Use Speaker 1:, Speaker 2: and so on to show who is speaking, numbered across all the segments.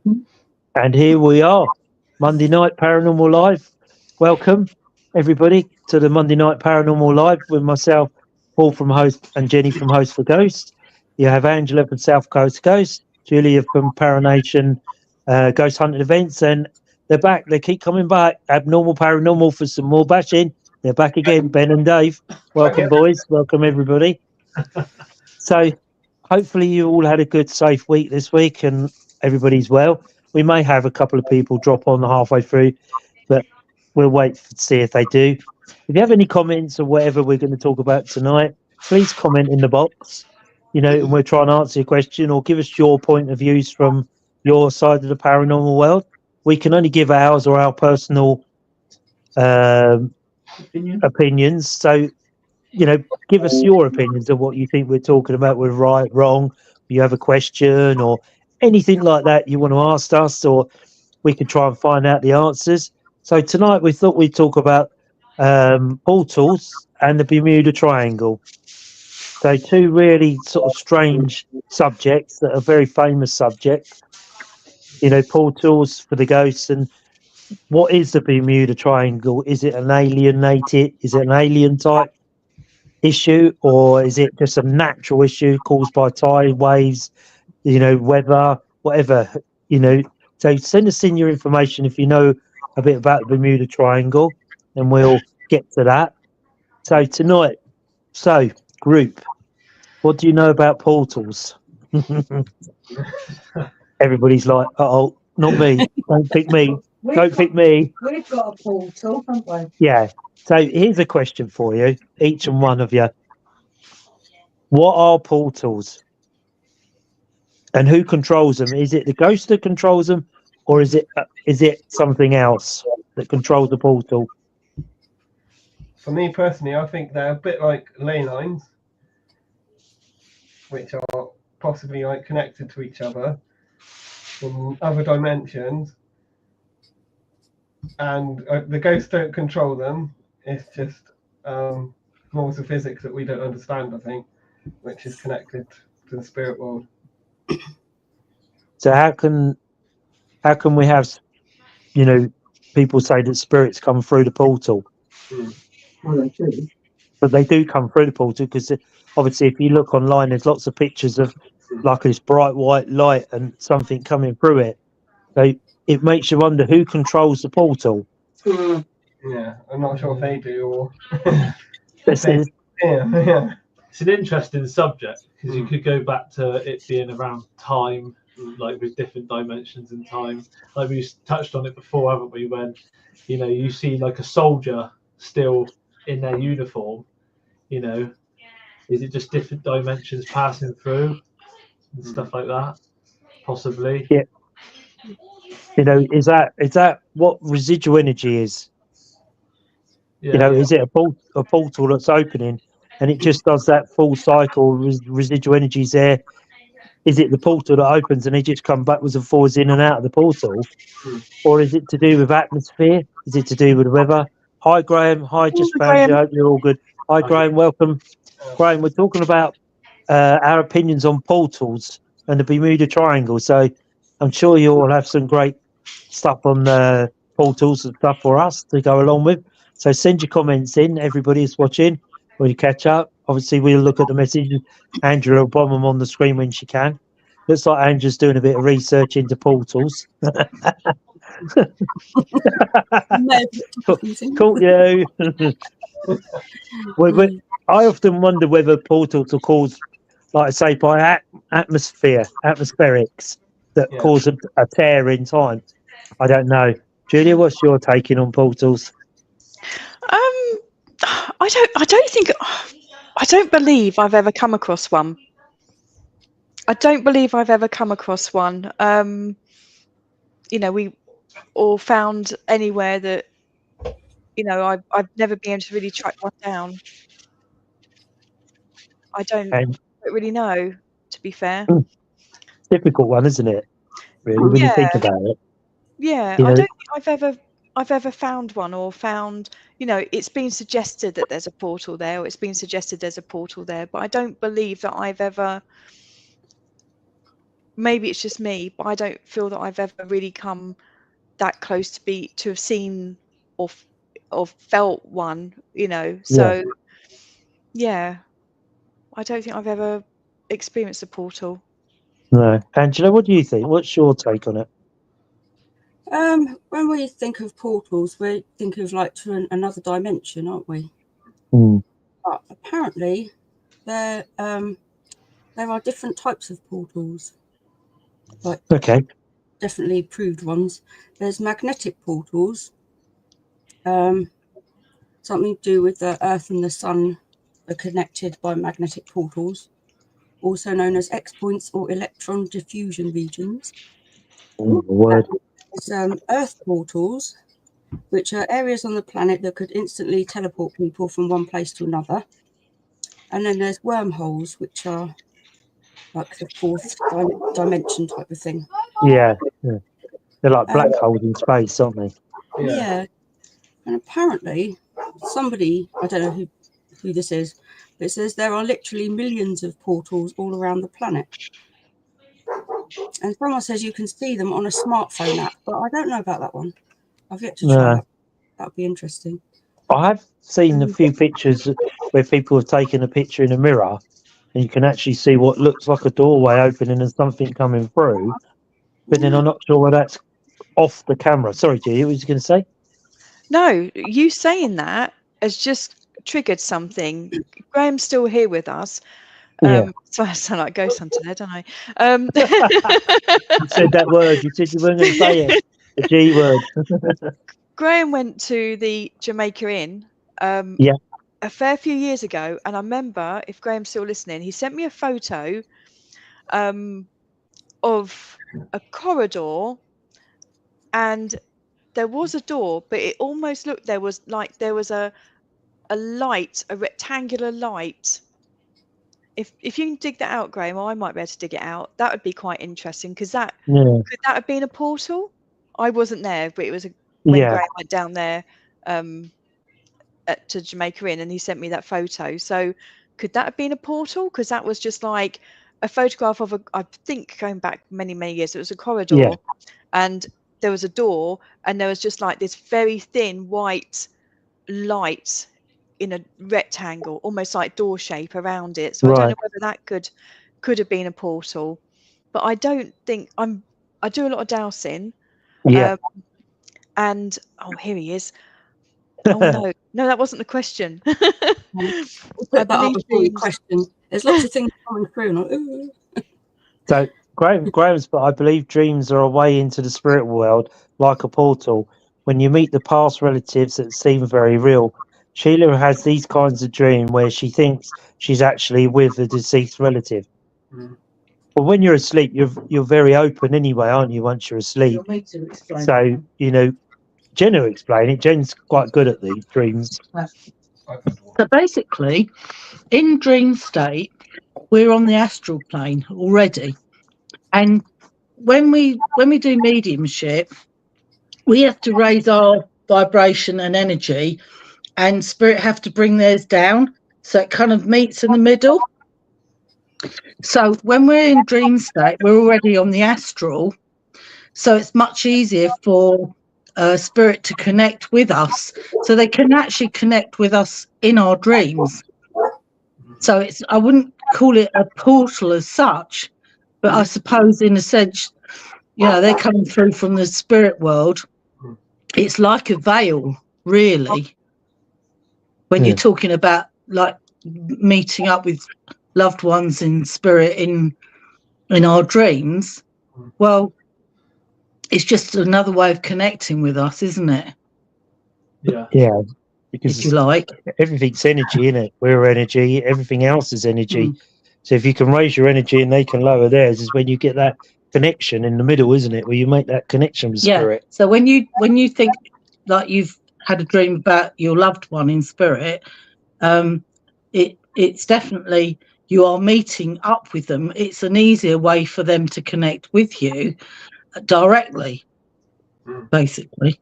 Speaker 1: And here we are, Monday Night Paranormal Live. Welcome, everybody, to the Monday Night Paranormal Live with myself, Paul from Host, and Jenny from Host for Ghost. You have Angela from South Coast Ghost, Julia from Paranation Ghost Hunting Events, and they're back. They keep coming back. Abnormal Paranormal for some more bashing. They're back again, Ben and Dave. Welcome, boys. Welcome, everybody. So, hopefully, you all had a good, safe week this week, and everybody's well. We may have a couple of people drop on halfway through, but we'll wait to see if they do. If you have any comments or whatever we're going to talk about tonight, please comment in the box. And we'll try and answer your question or give us your point of views from your side of the paranormal world. We can only give ours or our personal opinions. So, give us your opinions of what you think we're talking about. We're right, wrong. You have a question or anything like that you want to ask us, or we can try and find out the answers. So tonight we thought we'd talk about portals and the Bermuda Triangle. So two really sort of strange subjects that are very famous subjects. Portals for the ghosts, and what is the Bermuda Triangle? Is it an alienated? Is it an alien type issue, or is it just a natural issue caused by tide, waves, weather, whatever? So send us in your information if you know a bit about the Bermuda Triangle, and we'll get to that. So tonight, group, what do you know about portals? Everybody's like, oh, not me. Don't pick me. Don't pick me.
Speaker 2: We've got a portal, haven't we?
Speaker 1: Yeah. So here's a question for you, each and one of you. What are portals? And who controls them? Is it the ghost that controls them, or is it something else that controls the portal?
Speaker 3: For me personally, I think they're a bit like ley lines, which are possibly like connected to each other in other dimensions, and the ghosts don't control them. It's just laws of physics that we don't understand, I think, which is connected to the spirit world.
Speaker 1: So how can we have people say that spirits come through the portal?
Speaker 2: Well, they do.
Speaker 1: But they do come through the portal, because obviously if you look online, there's lots of pictures of like this bright white light and something coming through it. So it makes you wonder who controls the portal.
Speaker 3: Yeah, I'm not sure if they do or
Speaker 1: This is
Speaker 3: yeah.
Speaker 4: It's an interesting subject, because you could go back to it being around time, like with different dimensions in time. Like we touched on it before, haven't we? When you see like a soldier still in their uniform, is it just different dimensions passing through and stuff like that? Possibly.
Speaker 1: Yeah. Is that what residual energy is?
Speaker 4: Yeah.
Speaker 1: Is it a portal that's opening and it just does that full cycle? Residual energy's there. Is it the portal that opens and they just come backwards and forwards in and out of the portal? Or is it to do with atmosphere? Is it to do with weather? Hi, Graham. Hi, just found you. I hope you're all good. Hi, Graham. Welcome. Graham, we're talking about our opinions on portals and the Bermuda Triangle. So I'm sure you all have some great stuff on portals and stuff for us to go along with. So send your comments in. Everybody is watching when you catch up. Obviously, we'll look at the messages. Angela will bomb them on the screen when she can. Looks like Angela's doing a bit of research into portals. Cool, you. I often wonder whether portals are caused, like I say, by atmospherics that cause a tear in time. I don't know. Julia, what's your taking on portals?
Speaker 5: I don't believe I've ever come across one. We or found anywhere that I've never been able to really track one down. I don't really know, to be fair.
Speaker 1: Difficult one, isn't it? Really, when you think about it.
Speaker 5: Yeah, I don't think I've ever found one, or found, it's been suggested that there's a portal there, or it's been suggested there's a portal there, but I don't believe that I've ever maybe it's just me, but I don't feel that I've ever really come that close to have seen or felt one, you know. So yeah, I don't think I've ever experienced a portal.
Speaker 1: No. Angela, what do you think? What's your take on it?
Speaker 2: When we think of portals, we think of like to another dimension, aren't we?
Speaker 1: Mm.
Speaker 2: But apparently, there are different types of portals. Like
Speaker 1: Okay.
Speaker 2: definitely proved ones. There's magnetic portals. Something to do with the Earth and the Sun are connected by magnetic portals, also known as X points or electron diffusion regions.
Speaker 1: Oh, my word.
Speaker 2: There's Earth portals, which are areas on the planet that could instantly teleport people from one place to another. And then there's wormholes, which are like the fourth dimension type of thing.
Speaker 1: Yeah. They're like black holes in space, aren't they?
Speaker 2: Yeah. And apparently, somebody, I don't know who this is, but it says there are literally millions of portals all around the planet. And someone says you can see them on a smartphone app, but I don't know about that one. I've yet to try that. That would be interesting.
Speaker 1: I have seen a few pictures where people have taken a picture in a mirror and you can actually see what looks like a doorway opening and something coming through. But then I'm not sure whether that's off the camera. Sorry, G, what was you going to say?
Speaker 5: No, you saying that has just triggered something. Graham's still here with us.
Speaker 1: Yeah.
Speaker 5: So I sound like Ghost Hunter there, don't I?
Speaker 1: You said that word. You said you weren't going to say it. The G word.
Speaker 5: Graham went to the Jamaica Inn
Speaker 1: Yeah.
Speaker 5: a fair few years ago, and I remember, if Graham's still listening, he sent me a photo of a corridor, and there was a door, but it almost looked there was a light, a rectangular light. If you can dig that out, Graham, or I might be able to dig it out. That would be quite interesting, because could that have been a portal? I wasn't there, but it was when Graham went down there to Jamaica Inn, and he sent me that photo. So could that have been a portal? Because that was just like a photograph of I think going back many years, it was a corridor, and there was a door, and there was just like this very thin white light in a rectangle, almost like door shape around it. So I don't know whether that could have been a portal, but I don't think I do a lot of dowsing. And here he is. Oh no, that wasn't the question.
Speaker 2: I believe the question. There's lots of things coming through.
Speaker 1: So Graham's, but I believe dreams are a way into the spirit world, like a portal. When you meet the past relatives that seem very real, Sheila has these kinds of dreams where she thinks she's actually with a deceased relative. But when you're asleep, you're very open anyway, aren't you? Once you're asleep, so Jen will explain it. Jen's quite good at these dreams.
Speaker 6: So basically, in dream state, we're on the astral plane already, and when we do mediumship, we have to raise our vibration and energy, and spirit have to bring theirs down, so it kind of meets in the middle. So when we're in dream state, we're already on the astral, so it's much easier for spirit to connect with us, so they can actually connect with us in our dreams. So I wouldn't call it a portal as such, but I suppose in a sense, they're coming through from the spirit world. It's like a veil, really, when you're talking about like meeting up with loved ones in spirit in our dreams. Well, it's just another way of connecting with us, isn't it?
Speaker 1: Yeah, because
Speaker 6: if you like,
Speaker 1: everything's energy, isn't it? We're energy. Everything else is energy. So if you can raise your energy and they can lower theirs, is when you get that connection in the middle, isn't it? Where you make that connection with spirit.
Speaker 6: So when you think like you've had a dream about your loved one in spirit, it's definitely you are meeting up with them. It's an easier way for them to connect with you directly, basically.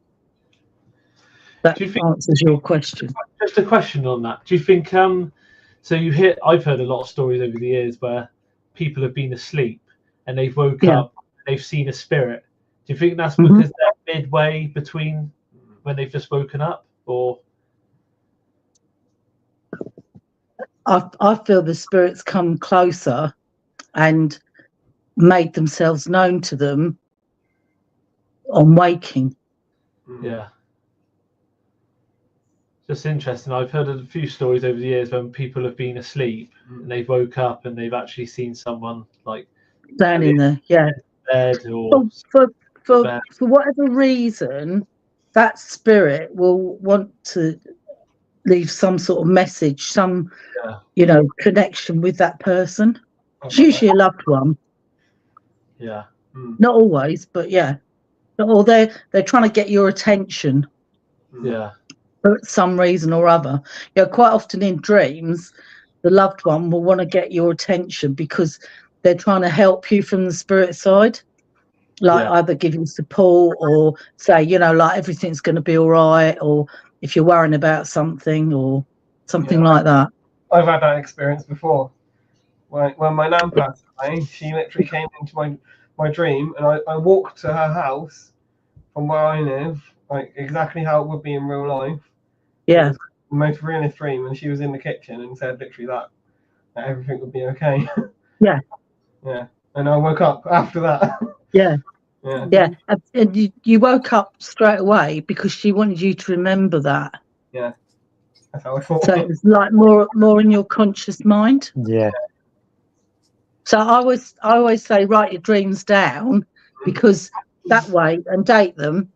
Speaker 6: That answers your question.
Speaker 4: Just a question on that. Do you think so I've heard a lot of stories over the years where people have been asleep and they've woke
Speaker 6: Yeah.
Speaker 4: up and they've seen a spirit. Do you think that's
Speaker 6: Mhm.
Speaker 4: because they're midway between when they've just woken up, or?
Speaker 6: I feel the spirits come closer and made themselves known to them on waking.
Speaker 4: Yeah. Just interesting. I've heard a few stories over the years when people have been asleep and they've woke up and they've actually seen someone like
Speaker 6: Standing there, yeah.
Speaker 4: bed or
Speaker 6: For whatever reason, that spirit will want to leave some sort of message, some connection with that person. It's usually a loved one.
Speaker 4: Yeah.
Speaker 6: Not always, but yeah. Or they're trying to get your attention.
Speaker 4: Yeah.
Speaker 6: For some reason or other. Quite often in dreams, the loved one will want to get your attention because they're trying to help you from the spirit side. Like either give you support or say, like everything's going to be all right, or if you're worrying about something or something like that.
Speaker 3: I've had that experience before. When my nan passed away, she literally came into my dream, and I walked to her house from where I live, like exactly how it would be in real life.
Speaker 6: Yeah.
Speaker 3: It was the most realist dream, and she was in the kitchen and said literally that everything would be okay.
Speaker 6: Yeah.
Speaker 3: Yeah. And I woke up after that.
Speaker 6: Yeah.
Speaker 3: Yeah.
Speaker 6: Yeah. And you woke up straight away because she wanted you to remember that.
Speaker 3: Yeah. That's how I thought.
Speaker 6: So it was like more in your conscious mind.
Speaker 1: Yeah.
Speaker 6: So I always say write your dreams down, because that way, and date them.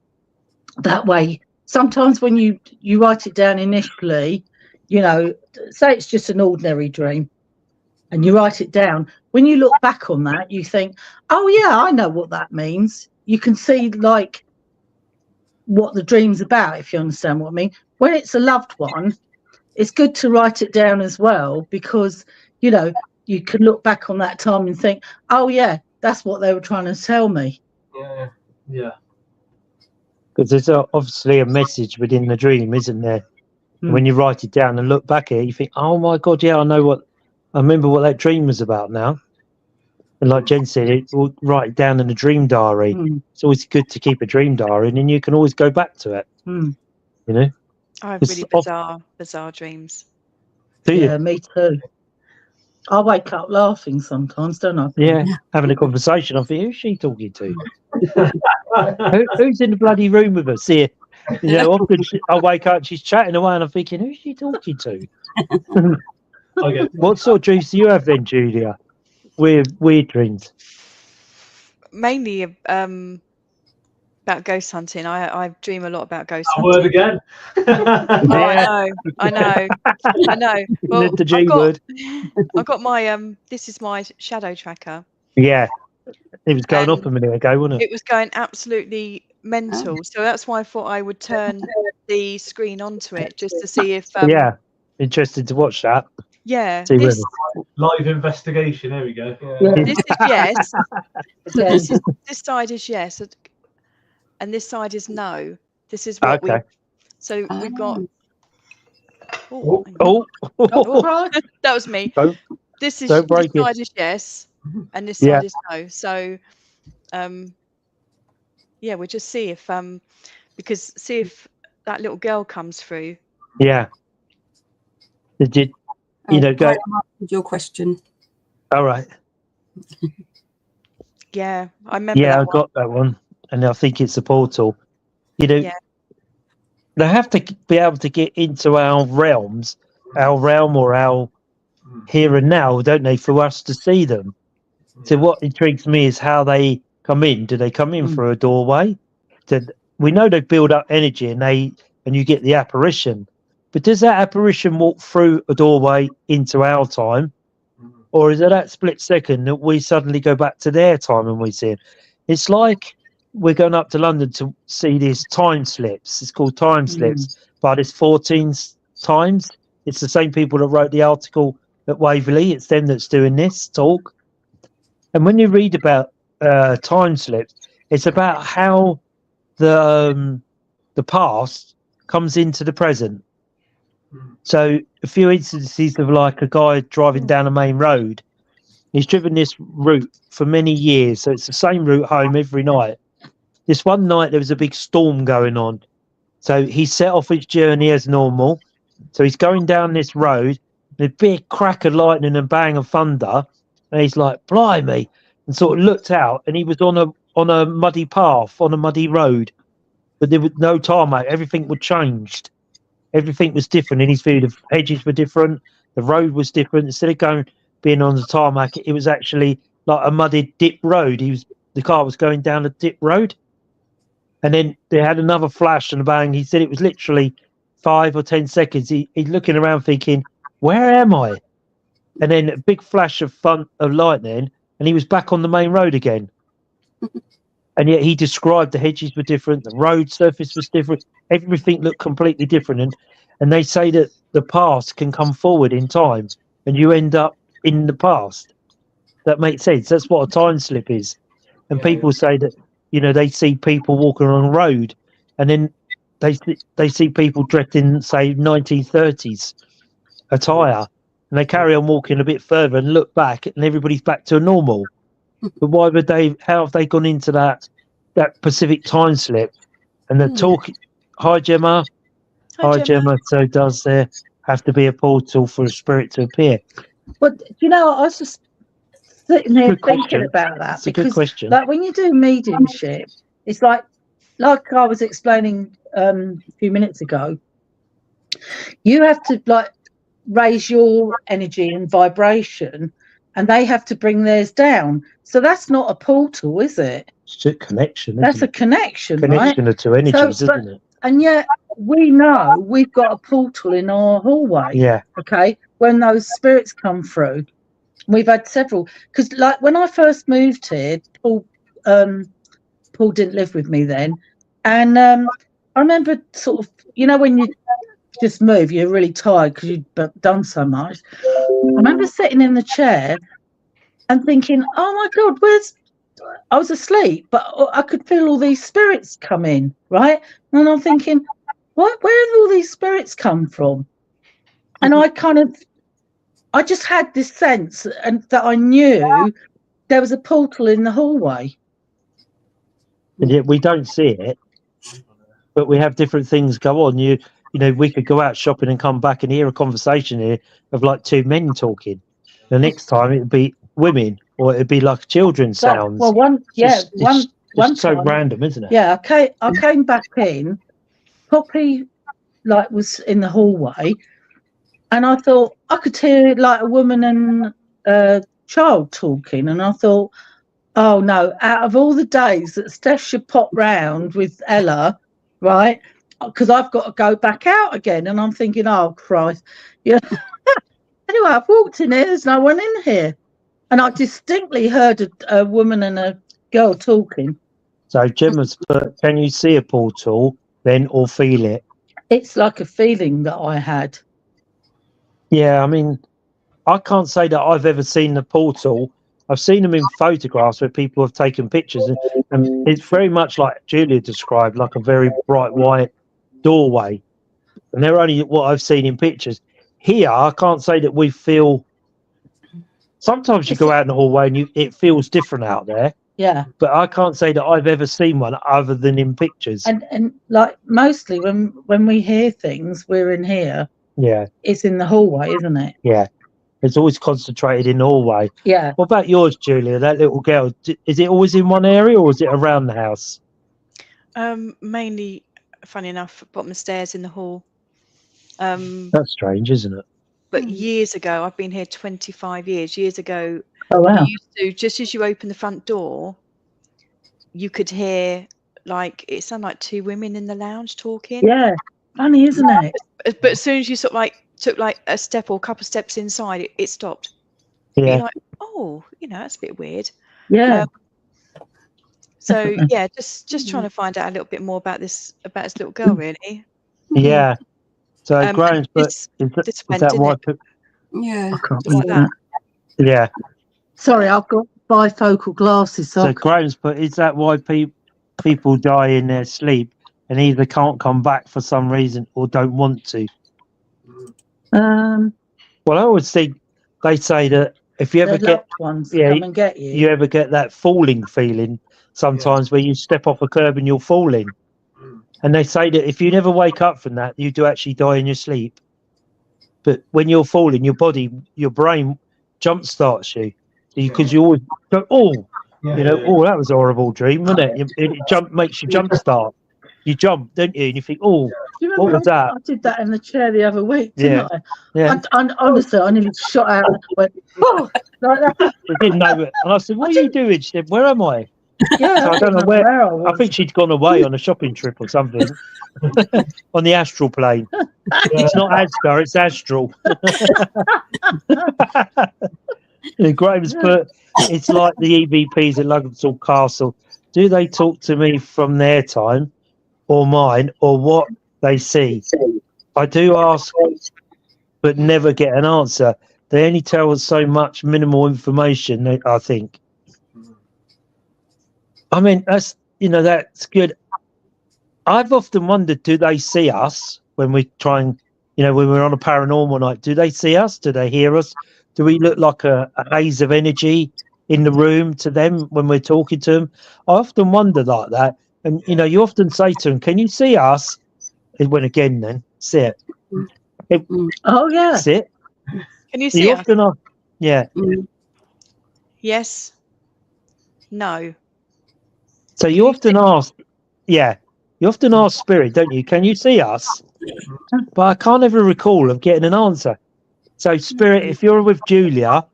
Speaker 6: That way, sometimes when you write it down initially, say it's just an ordinary dream, and you write it down. When you look back on that, you think, oh yeah, I know what that means. You can see like what the dream's about, if you understand what I mean. When it's a loved one, it's good to write it down as well, because you can look back on that time and think, oh yeah, that's what they were trying to tell me.
Speaker 4: Yeah.
Speaker 1: Because there's obviously a message within the dream, isn't there? And when you write it down and look back at it, you think, oh my God, yeah, I remember what that dream was about now. And like Jen said, we'll write it down in a dream diary. It's always good to keep a dream diary, and then you can always go back to it.
Speaker 5: I have really bizarre dreams.
Speaker 1: Do you?
Speaker 6: Yeah, me too. I wake up laughing sometimes, don't I?
Speaker 1: Yeah, having a conversation. I think, who's she talking to? Who's in the bloody room with us here? Often I wake up, she's chatting away, and I'm thinking, who's she talking to? What sort of dreams do you have then, Julia? Weird dreams.
Speaker 5: Mainly about ghost hunting. I dream a lot about ghost hunting.
Speaker 4: Word again.
Speaker 5: I know. Well,
Speaker 1: The G word.
Speaker 5: I've got my this is my shadow tracker.
Speaker 1: Yeah. It was going off a minute ago, wasn't it?
Speaker 5: It was going absolutely mental. So that's why I thought I would turn the screen onto it just to see if
Speaker 1: Interested to watch that.
Speaker 5: Yeah.
Speaker 4: Live investigation, here we go.
Speaker 5: This is yes. So this side is yes, and this side is no. This is what we've got. That was me. This side is yes, and this side is no. So we'll just see if see if that little girl comes through.
Speaker 1: Yeah. Did you go?
Speaker 2: Your question.
Speaker 1: All right.
Speaker 5: Yeah, I remember.
Speaker 1: Yeah, I got that one, and I think it's a portal. They have to be able to get into our realm or our here and now, don't they, for us to see them? So what intrigues me is how they come in. Do they come in through a doorway? We know they build up energy, and you get the apparition. But does that apparition walk through a doorway into our time? Or is it that split second that we suddenly go back to their time and we see it? It's like we're going up to London to see these time slips. It's called time slips, but it's 14 times. It's the same people that wrote the article at Waverley. It's them that's doing this talk. And when you read about time slips, it's about how the past comes into the present. So a few instances of like a guy driving down a main road, He's driven this route for many years, so it's the same route home every night. This one night there was a big storm going on, so he set off his journey as normal. So he's going down this road, and a big crack of lightning and bang of thunder, and he's like, "Blimey!" and sort of looked out, and he was on a muddy path, on a muddy road, but there was no tarmac. Everything was changed. Everything was different in his view. The hedges were different. The road was different. Instead of being on the tarmac, it was actually like a muddy dip road. The car was going down a dip road, and then they had another flash and a bang. He said it was literally 5 or 10 seconds. He's looking around thinking, "Where am I?" And then a big flash of lightning, and he was back on the main road again. And yet he described the hedges were different, the road surface was different, everything looked completely different. And they say that the past can come forward in time, and you end up in the past. That makes sense. That's what a time slip is. And people say that, they see people walking on a road, and then they see people dressed in, say, 1930s attire, and they carry on walking a bit further and look back, and everybody's back to normal. But why would how have they gone into that Pacific time slip? And they're talking. Hi, Gemma. Hi, Gemma. So does there have to be a portal for a spirit to appear?
Speaker 6: But I was just sitting here thinking about that.
Speaker 1: It's a good question.
Speaker 6: Like when you do mediumship, it's like I was explaining a few minutes ago. You have to raise your energy and vibration, and they have to bring theirs down. So that's not a portal, is it?
Speaker 1: It's a connection.
Speaker 6: That's a connection,
Speaker 1: connection of two energies, isn't it?
Speaker 6: And yet we know we've got a portal in our hallway.
Speaker 1: Yeah.
Speaker 6: Okay. When those spirits come through, we've had several. Because when I first moved here, Paul didn't live with me then, and I remember sort of, when you just move, you're really tired because you've done so much. I remember sitting in the chair and thinking, "Oh my God, I was asleep, but I could feel all these spirits come in, right?" And I'm thinking, where have all these spirits come from? And I just had this sense, and that I knew there was a portal in the hallway.
Speaker 1: And yet we don't see it, but we have different things go on. We could go out shopping and come back and hear a conversation here of like two men talking. The next time it'd be women, or it'd be like children's sounds.
Speaker 6: Well, one
Speaker 1: so
Speaker 6: time,
Speaker 1: random, isn't it?
Speaker 6: Yeah, I came back in. Poppy was in the hallway, and I thought I could hear like a woman and a child talking, and I thought, oh no! Out of all the days that Steph should pop round with Ella, right? Because I've got to go back out again, and I'm thinking, oh Christ, yeah. Anyway, I've walked in here. There's no one in here, and I distinctly heard a woman and a girl talking.
Speaker 1: So Gemma's put, can you see a portal then, or feel it?
Speaker 6: It's like a feeling that I had.
Speaker 1: Yeah, I mean, I can't say that I've ever seen the portal. I've seen them in photographs where people have taken pictures, and it's very much like Julia described, like a very bright white doorway. And they're only what I've seen in pictures. Here, I can't say that we feel. Sometimes you go out in the hallway and it feels different out there.
Speaker 6: Yeah.
Speaker 1: But I can't say that I've ever seen one other than in pictures.
Speaker 6: And like mostly when we hear things, we're in here.
Speaker 1: Yeah.
Speaker 6: It's in the hallway, isn't it?
Speaker 1: Yeah. It's always concentrated in the hallway.
Speaker 6: Yeah.
Speaker 1: What about yours, Julia? That little girl, is it always in one area, or is it around the house?
Speaker 5: Mainly, funny enough, bottom of the stairs in the hall.
Speaker 1: That's strange, isn't it?
Speaker 5: But years ago, I've been here 25 years. Years ago,
Speaker 6: oh wow!
Speaker 5: You used to, just as you open the front door, you could hear it sounded like two women in the lounge talking.
Speaker 6: Yeah, funny, isn't it?
Speaker 5: But as soon as you sort of took a step or a couple of steps inside, it stopped.
Speaker 1: Yeah.
Speaker 5: You're like, oh, that's a bit weird.
Speaker 6: Yeah.
Speaker 5: So yeah, just trying to find out a little bit more about this little girl, really.
Speaker 1: Yeah. So Graham's, but is that why?
Speaker 2: Yeah.
Speaker 6: I can't read that.
Speaker 1: Yeah.
Speaker 6: Sorry, I've got bifocal glasses.
Speaker 1: So Graham's, but is that why people die in their sleep and either can't come back for some reason or don't want to?
Speaker 6: Well,
Speaker 1: I always think they say that if you ever
Speaker 6: Their
Speaker 1: get
Speaker 6: loved ones
Speaker 1: yeah,
Speaker 6: come and get you.
Speaker 1: you ever get that falling feeling sometimes where you step off a curb and you're falling, and they say that if you never wake up from that, you do actually die in your sleep. But when you're falling, your brain jump starts you because you always go, oh, oh, that was a horrible dream, wasn't it? It makes you jump start. You jump, don't you? And you think, oh,
Speaker 6: Do you
Speaker 1: what
Speaker 6: remember
Speaker 1: was that?
Speaker 6: I did that in the chair the other week, didn't I?
Speaker 1: Yeah.
Speaker 6: And honestly, I nearly shot out and went, oh, like that.
Speaker 1: We didn't know it. And I said, what are you doing? She said, where am I?
Speaker 6: Yeah,
Speaker 1: So I don't know
Speaker 6: didn't
Speaker 1: where.
Speaker 6: I was.
Speaker 1: I think she'd gone away on a shopping trip or something on the astral plane. It's not Asgard, it's astral. Graham's put, it's like the EVPs at Luxor Castle. Do they talk to me from their time or mine or what they see? I do ask, but never get an answer. They only tell us so much minimal information, I think. I mean, that's good. I've often wondered, do they see us when we try and, when we're on a paranormal night? Do they see us? Do they hear us? Do we look like a haze of energy in the room to them when we're talking to them? I often wonder like that. And, you often say to them, can you see us? And when again, then, see it.
Speaker 6: Oh, yeah.
Speaker 1: See it.
Speaker 5: Can you see us?
Speaker 1: Often ask, yeah.
Speaker 5: Yes. No.
Speaker 1: So you often ask, you often ask spirit, don't you? Can you see us? But I can't ever recall of getting an answer. So spirit, if you're with Julia,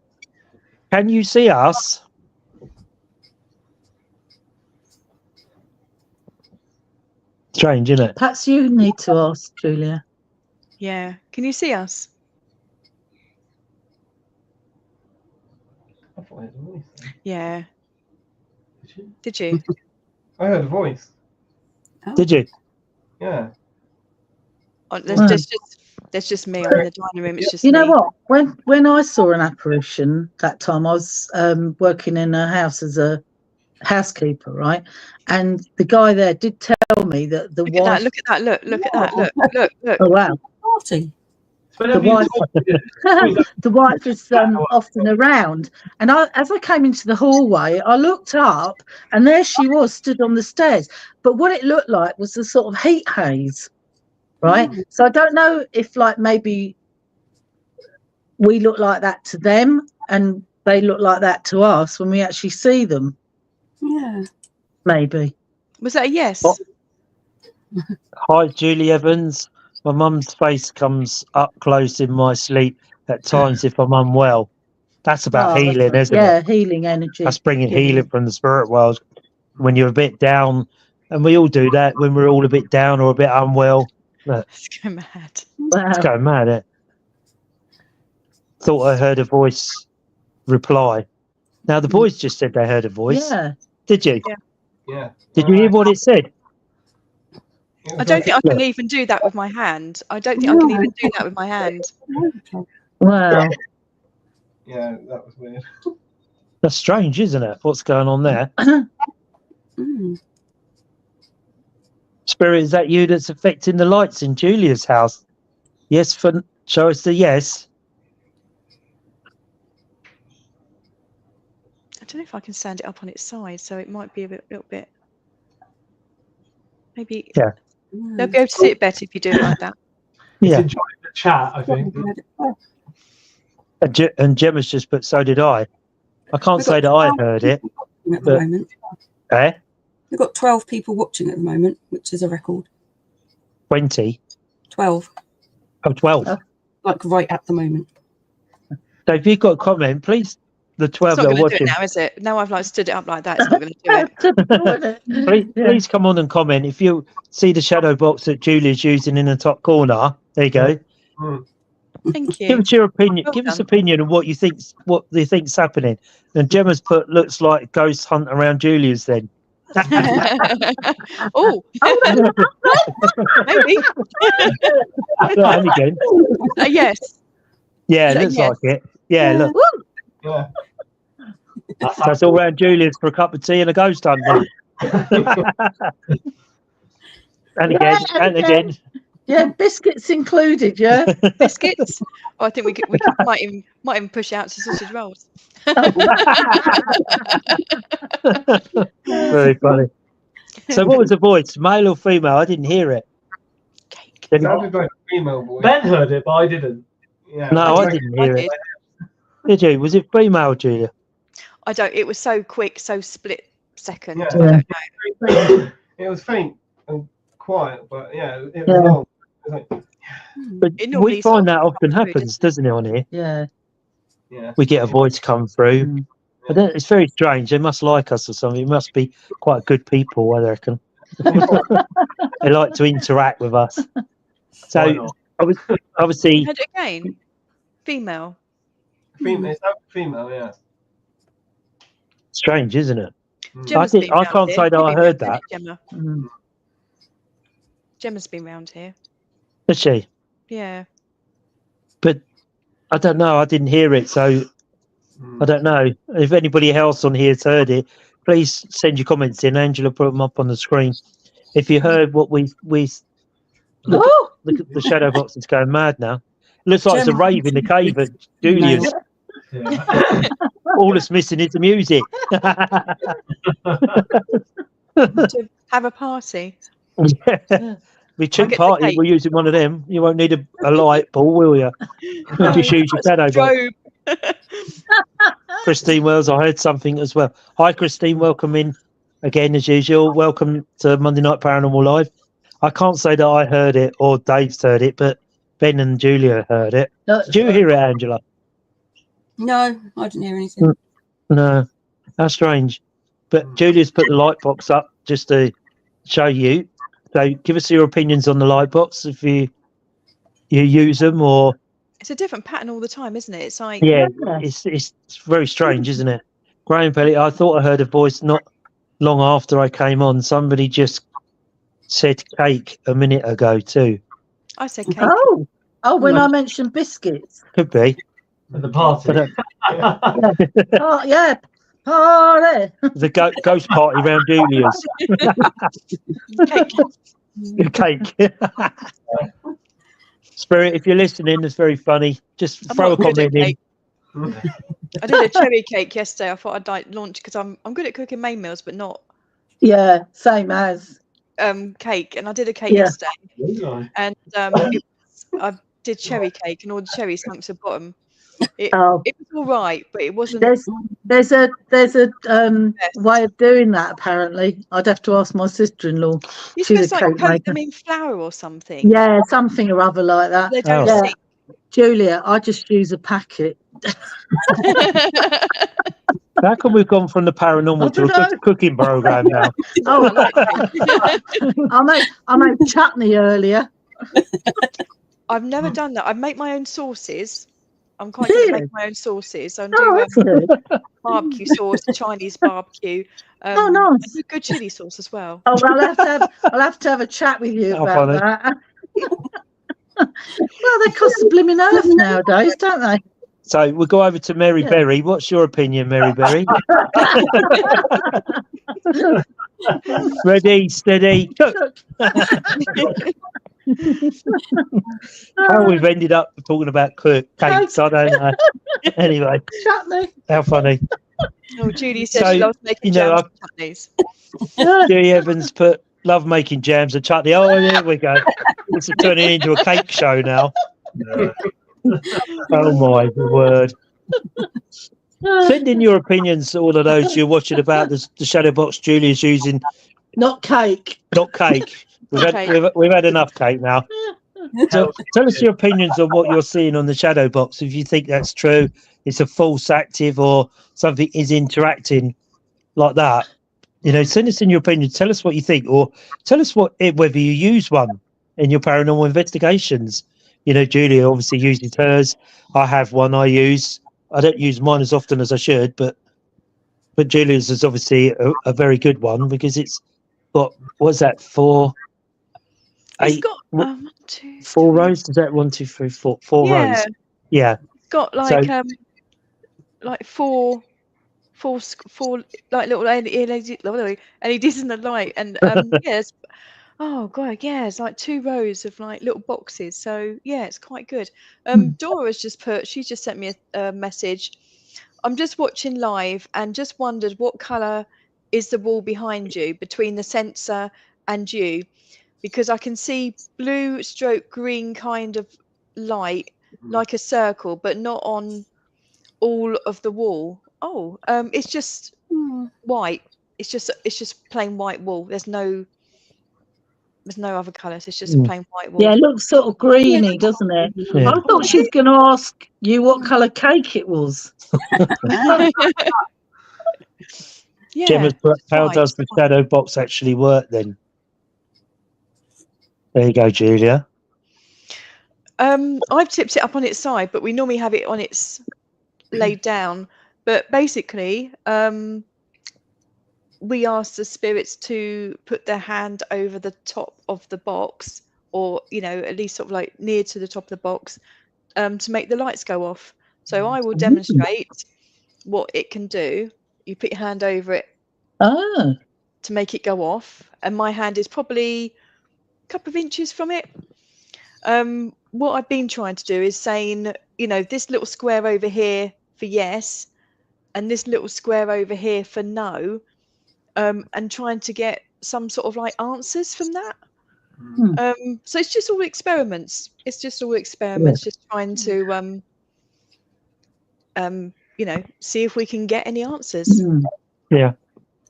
Speaker 1: can you see us? Strange, isn't it?
Speaker 6: Perhaps you need to ask, Julia.
Speaker 5: Yeah. Can you see us?
Speaker 3: I thought I heard a voice.
Speaker 5: Yeah. Did you?
Speaker 3: I heard a voice.
Speaker 1: Did you?
Speaker 3: Yeah.
Speaker 5: Oh, there's just me. I'm in the dining room. It's just
Speaker 6: You know
Speaker 5: me.
Speaker 6: what? When I saw an apparition that time, I was working in a house as a housekeeper, right? And the guy there did tell me that the wife.
Speaker 5: Look at that! Look at that! Look!
Speaker 6: Oh wow!
Speaker 2: Party.
Speaker 6: The wife is often around, and as I came into the hallway, I looked up, and there she was, stood on the stairs. But what it looked like was the sort of heat haze, right? So I don't know if, like, maybe we look like that to them, and they look like that to us when we actually see them.
Speaker 2: Yeah.
Speaker 6: Maybe.
Speaker 5: Was that a yes?
Speaker 1: Oh. Hi, Julie Evans. My mum's face comes up close in my sleep at times if I'm unwell. That's about healing, isn't it?
Speaker 6: Yeah, healing energy.
Speaker 1: That's bringing healing from the spirit world. When you're a bit down, and we all do that when we're all a bit down or a bit unwell.
Speaker 5: It's going mad.
Speaker 6: Wow.
Speaker 1: It's going mad, isn't it? Thought I heard a voice reply. Now, the boys just said they heard a voice.
Speaker 6: Yeah.
Speaker 1: Did you?
Speaker 3: Yeah.
Speaker 1: Did you hear what it said?
Speaker 5: I don't think I can even do that with my hand. I don't think I can even do that with my hand.
Speaker 6: Wow.
Speaker 3: Yeah, that was weird.
Speaker 1: That's strange, isn't it? What's going on there? Spirit, is that you that's affecting the lights in Julia's house? Yes, show us the yes.
Speaker 5: I don't know if I can stand it up on its side, so it might be a little bit. Maybe.
Speaker 1: Yeah.
Speaker 5: They'll be able to see it better if you do it like that.
Speaker 4: It's enjoying the chat, I think.
Speaker 1: And Gemma's just put, so did I. I can't say that I heard it.
Speaker 2: At the moment.
Speaker 1: Eh?
Speaker 2: We've got 12 people watching at the moment, which is a record.
Speaker 1: 20?
Speaker 2: 12.
Speaker 1: Oh, 12.
Speaker 2: Like right at the moment.
Speaker 1: So if you've got a comment, please, the 12
Speaker 5: It's not
Speaker 1: that are
Speaker 5: going to do
Speaker 1: watching.
Speaker 5: it now, is it? Now I've like stood it up like that, it's not going to do it.
Speaker 1: Please come on and comment. If you see the shadow box that Julie's using in the top corner, there you go.
Speaker 5: Thank you.
Speaker 1: Give us your opinion.
Speaker 5: Well
Speaker 1: Give us
Speaker 5: done.
Speaker 1: opinion of what you think's happening. And Gemma's put, looks like ghost hunt around Julia's then.
Speaker 5: Oh, maybe.
Speaker 1: And again.
Speaker 5: Yes.
Speaker 1: Yeah,
Speaker 5: Is that
Speaker 1: looks
Speaker 5: yes?
Speaker 1: like it. Yeah, look.
Speaker 3: Yeah.
Speaker 1: That's all round Julia's for a cup of tea and a ghost hunt. And again, and again.
Speaker 6: Yeah, biscuits included. Yeah.
Speaker 5: Biscuits. Oh, I think we might even push out to sausage rolls.
Speaker 1: Very funny. So, what was the voice, male or female? I didn't hear it.
Speaker 5: Cake.
Speaker 3: It sounded like a female voice.
Speaker 4: Ben heard it, but I didn't.
Speaker 3: Yeah,
Speaker 1: No, I
Speaker 3: like-
Speaker 1: didn't hear it.
Speaker 5: did.
Speaker 1: Did you? Was it female, Julia?
Speaker 5: I don't. It was so quick, so split second.
Speaker 3: Yeah.
Speaker 5: I don't know.
Speaker 3: It was faint and quiet, but yeah, it was
Speaker 6: Yeah.
Speaker 3: long. It was like,
Speaker 1: But
Speaker 5: It normally
Speaker 1: we
Speaker 5: sort
Speaker 1: find
Speaker 5: of
Speaker 1: that often
Speaker 5: comes through,
Speaker 1: happens, doesn't it, on here?
Speaker 6: Yeah.
Speaker 3: yeah.
Speaker 1: We get a voice come through.
Speaker 6: Mm.
Speaker 1: I don't, it's very strange. They must like us or something. It must be quite good people, I reckon. They like to interact with us.
Speaker 4: Why
Speaker 1: So,
Speaker 4: not?
Speaker 1: obviously,
Speaker 5: And again, female.
Speaker 3: Female, it's not female, yeah.
Speaker 1: strange, isn't it?
Speaker 3: Mm.
Speaker 5: Gemma's
Speaker 1: I
Speaker 5: been
Speaker 1: can't
Speaker 5: round
Speaker 1: say
Speaker 5: here.
Speaker 1: that
Speaker 5: You've
Speaker 1: I
Speaker 5: been
Speaker 1: heard
Speaker 5: round,
Speaker 1: that.
Speaker 5: haven't you, Gemma?
Speaker 6: Mm.
Speaker 5: Gemma's been round here.
Speaker 1: Is she?
Speaker 5: Yeah.
Speaker 1: But I don't know. I didn't hear it, so I don't know. If anybody else on here's heard it, please send your comments in. Angela put them up on the screen. If you heard what we look,
Speaker 6: Oh,
Speaker 1: look at the shadow box is going mad now. Looks like it's a
Speaker 2: Gemma.
Speaker 1: rave in the cave at Julia's.
Speaker 4: Yeah.
Speaker 1: All that's missing is the music.
Speaker 5: To have a party.
Speaker 1: We
Speaker 5: get
Speaker 1: chink
Speaker 5: the
Speaker 1: party.
Speaker 5: cake.
Speaker 1: We're using one of them. You won't need a light, Paul, will you?
Speaker 5: No,
Speaker 1: Just use your shadow box.
Speaker 5: strobe.
Speaker 1: Christine Wells, I heard something as well. Hi, Christine. Welcome in again, as usual. Welcome to Monday Night Paranormal Live. I can't say that I heard it or Dave's heard it, but Ben and Julia heard it.
Speaker 6: no,
Speaker 1: Did you hear it, Angela?
Speaker 2: No, I didn't hear anything.
Speaker 1: No. How strange. But Julia's put the light box up just to show you. So give us your opinions on the light box if you use them or
Speaker 5: It's a different pattern all the time, isn't it? It's like
Speaker 1: yeah,
Speaker 6: Yeah.
Speaker 1: it's very strange, isn't it? Graham Pellet, I thought I heard a voice not long after I came on. Somebody just said cake a minute ago too.
Speaker 5: I said cake.
Speaker 6: Oh, when
Speaker 1: No.
Speaker 6: I mentioned biscuits.
Speaker 1: Could be.
Speaker 4: At the party.
Speaker 1: But,
Speaker 6: Oh, yeah. Party.
Speaker 1: the ghost party around Julia's
Speaker 5: Cake.
Speaker 1: cake. Spirit, if you're listening, it's very funny. Just
Speaker 5: I
Speaker 1: throw a
Speaker 5: might do
Speaker 1: comment in.
Speaker 5: cake. I did a cherry cake yesterday. I thought I'd like launch because I'm good at cooking main meals, but not
Speaker 6: Yeah, same as.
Speaker 5: cake. And I did a cake
Speaker 6: Yeah.
Speaker 5: yesterday, and I did cherry cake, and all the cherries sunk to the bottom. It
Speaker 6: Oh,
Speaker 5: was all right, but it wasn't.
Speaker 6: there's a way of doing that. Apparently, I'd have to ask my sister-in-law.
Speaker 5: You're
Speaker 6: she's
Speaker 5: supposed to
Speaker 6: a
Speaker 5: like
Speaker 6: cake
Speaker 5: coat
Speaker 6: maker.
Speaker 5: them in flour or something.
Speaker 6: Yeah, something or other like that.
Speaker 5: They don't
Speaker 1: Oh.
Speaker 5: sink.
Speaker 6: Julia, I just use a packet.
Speaker 1: How come we've gone from the paranormal to a
Speaker 6: don't know.
Speaker 1: cooking program now?
Speaker 6: Oh,
Speaker 5: I like cake.
Speaker 6: I made chutney earlier.
Speaker 5: I've never done that. I make my own sauces. I'm quite good at
Speaker 6: Really?
Speaker 5: making my own sauces. So I
Speaker 6: Oh,
Speaker 5: do
Speaker 6: that's good.
Speaker 5: barbecue sauce, Chinese barbecue.
Speaker 6: Oh,
Speaker 5: I
Speaker 6: nice.
Speaker 5: do good chili sauce as well.
Speaker 6: Oh, well, I'll have to have a chat with you
Speaker 1: Oh,
Speaker 6: about
Speaker 1: funny.
Speaker 6: that. Well, they cost the blooming earth nowadays, don't they?
Speaker 1: So we'll go over to Mary
Speaker 6: Yeah.
Speaker 1: Berry. What's your opinion, Mary Berry? Ready, steady, cook. How we've ended up talking about cakes, I don't know. Anyway,
Speaker 6: Chutney.
Speaker 1: how funny.
Speaker 5: Oh, Julie says
Speaker 1: So,
Speaker 5: she loves making
Speaker 1: you know,
Speaker 5: jams and chutneys.
Speaker 1: Julie Evans put love making jams and chutney. Oh, there we go. This is turning into a cake show now. Oh my word. Send in your opinions, all of those you're watching about the shadow box Julia's using,
Speaker 6: Not cake.
Speaker 1: not cake. We've had enough cake now. So tell us your opinions on what you're seeing on the shadow box. If you think that's true, it's a false active or something is interacting like that. You know, send us in your opinion. Tell us what you think, or tell us whether you use one in your paranormal investigations. You know, Julia obviously uses hers. I have one I use. I don't use mine as often as I should, but Julia's is obviously a very good one because it's got, what's that, four
Speaker 5: It's got 1, 2,
Speaker 1: 4
Speaker 5: 3.
Speaker 1: rows? Is that 1, 2, 3, 4? 4
Speaker 5: Yeah.
Speaker 1: rows. Yeah.
Speaker 5: It's got like four like little LEDs in the light, and yes, Oh god, yeah, it's like 2 rows of like little boxes. So yeah, it's quite good. Dora's she's just sent me a message. I'm just watching live and just wondered what colour is the wall behind you between the sensor and you, because I can see blue stroke green kind of light like a circle, but not on all of the wall. Oh, it's just white. It's just plain white wall. There's no other colours. It's just a plain white wall.
Speaker 6: Yeah, it looks sort of greeny, doesn't it?
Speaker 1: Yeah.
Speaker 6: I thought she was going to ask you what colour cake it was.
Speaker 5: Yeah.
Speaker 1: Gemma, how
Speaker 5: white.
Speaker 1: does the shadow box actually work then? There you go, Julia.
Speaker 5: I've tipped it up on its side, but we normally have it on its laid down. But basically, we ask the spirits to put their hand over the top of the box, or at least sort of like near to the top of the box, to make the lights go off. So I will demonstrate what it can do. You put your hand over it
Speaker 6: Oh.
Speaker 5: to make it go off, and my hand is probably a couple of inches from it. What I've been trying to do is saying, this little square over here for yes, and this little square over here for no, and trying to get some sort of like answers from that. So it's just all experiments. Just trying to see if we can get any answers.
Speaker 1: Yeah,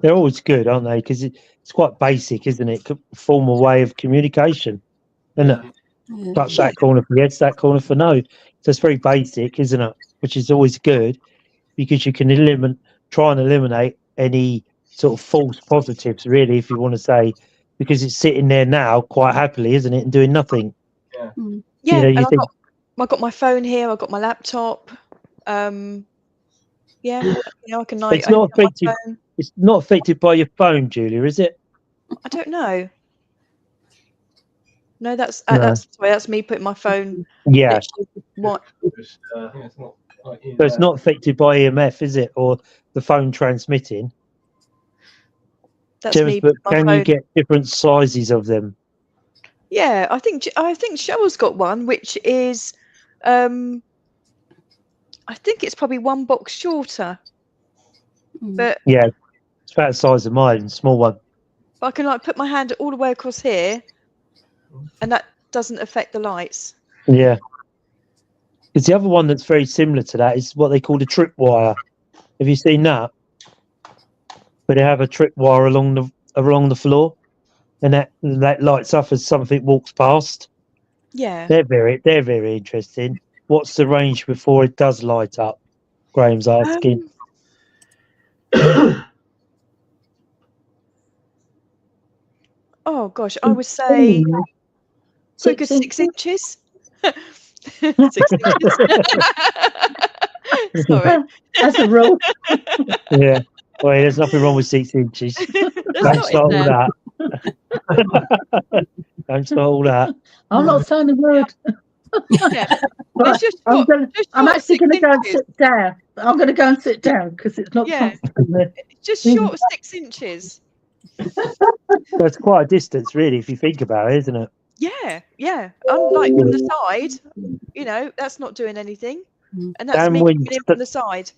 Speaker 1: they're always good, aren't they? Because it's quite basic, isn't it? Formal way of communication, isn't it?
Speaker 2: Yeah.
Speaker 1: Touch that corner for yes, that corner for no. So it's very basic, isn't it? Which is always good, because you can try and eliminate any sort of false positives, really, if you want to say, because it's sitting there now quite happily, isn't it, and doing nothing.
Speaker 5: Yeah,
Speaker 1: You
Speaker 5: and
Speaker 1: think,
Speaker 5: I've got my phone here. I've got my laptop. I can like.
Speaker 1: it's not affected. It's not affected by your phone, Julia, is it?
Speaker 5: I don't know. No, that's me putting my phone.
Speaker 1: Yeah.
Speaker 5: What?
Speaker 3: It's not like
Speaker 1: So it's not affected by EMF, is it, or the phone transmitting?
Speaker 5: That's
Speaker 1: James,
Speaker 5: me.
Speaker 1: but
Speaker 5: Putting my
Speaker 1: can
Speaker 5: phone.
Speaker 1: you get different sizes of them?
Speaker 5: Yeah, I think Cheryl's got one, which is, I think it's probably one box shorter. But
Speaker 1: Yeah, it's about the size of mine, small one.
Speaker 5: I can like put my hand all the way across here, and that doesn't affect the lights.
Speaker 1: Yeah. Because the other one that's very similar to that is what they call a tripwire. Have you seen that? Where they have a tripwire along the floor, and that lights up as something walks past.
Speaker 5: Yeah.
Speaker 1: They're very interesting. What's the range before it does light up? Graham's asking.
Speaker 5: Oh gosh, I would say pretty good 6 inches. 6 inches. Sorry.
Speaker 6: As a rule.
Speaker 1: Yeah. Well, there's nothing wrong with 6 inches. Don't start all that. Don't start all that.
Speaker 6: I'm not saying a word.
Speaker 5: Yeah. It's just
Speaker 6: I'm actually going to go and
Speaker 5: 6
Speaker 6: sit down. I'm going to go and sit down because it's not comfortable.
Speaker 5: It's just short of 6 inches.
Speaker 1: That's quite a distance, really, if you think about it, isn't it?
Speaker 5: Yeah. Unlike from the side, that's not doing anything. And that's me coming in from the side.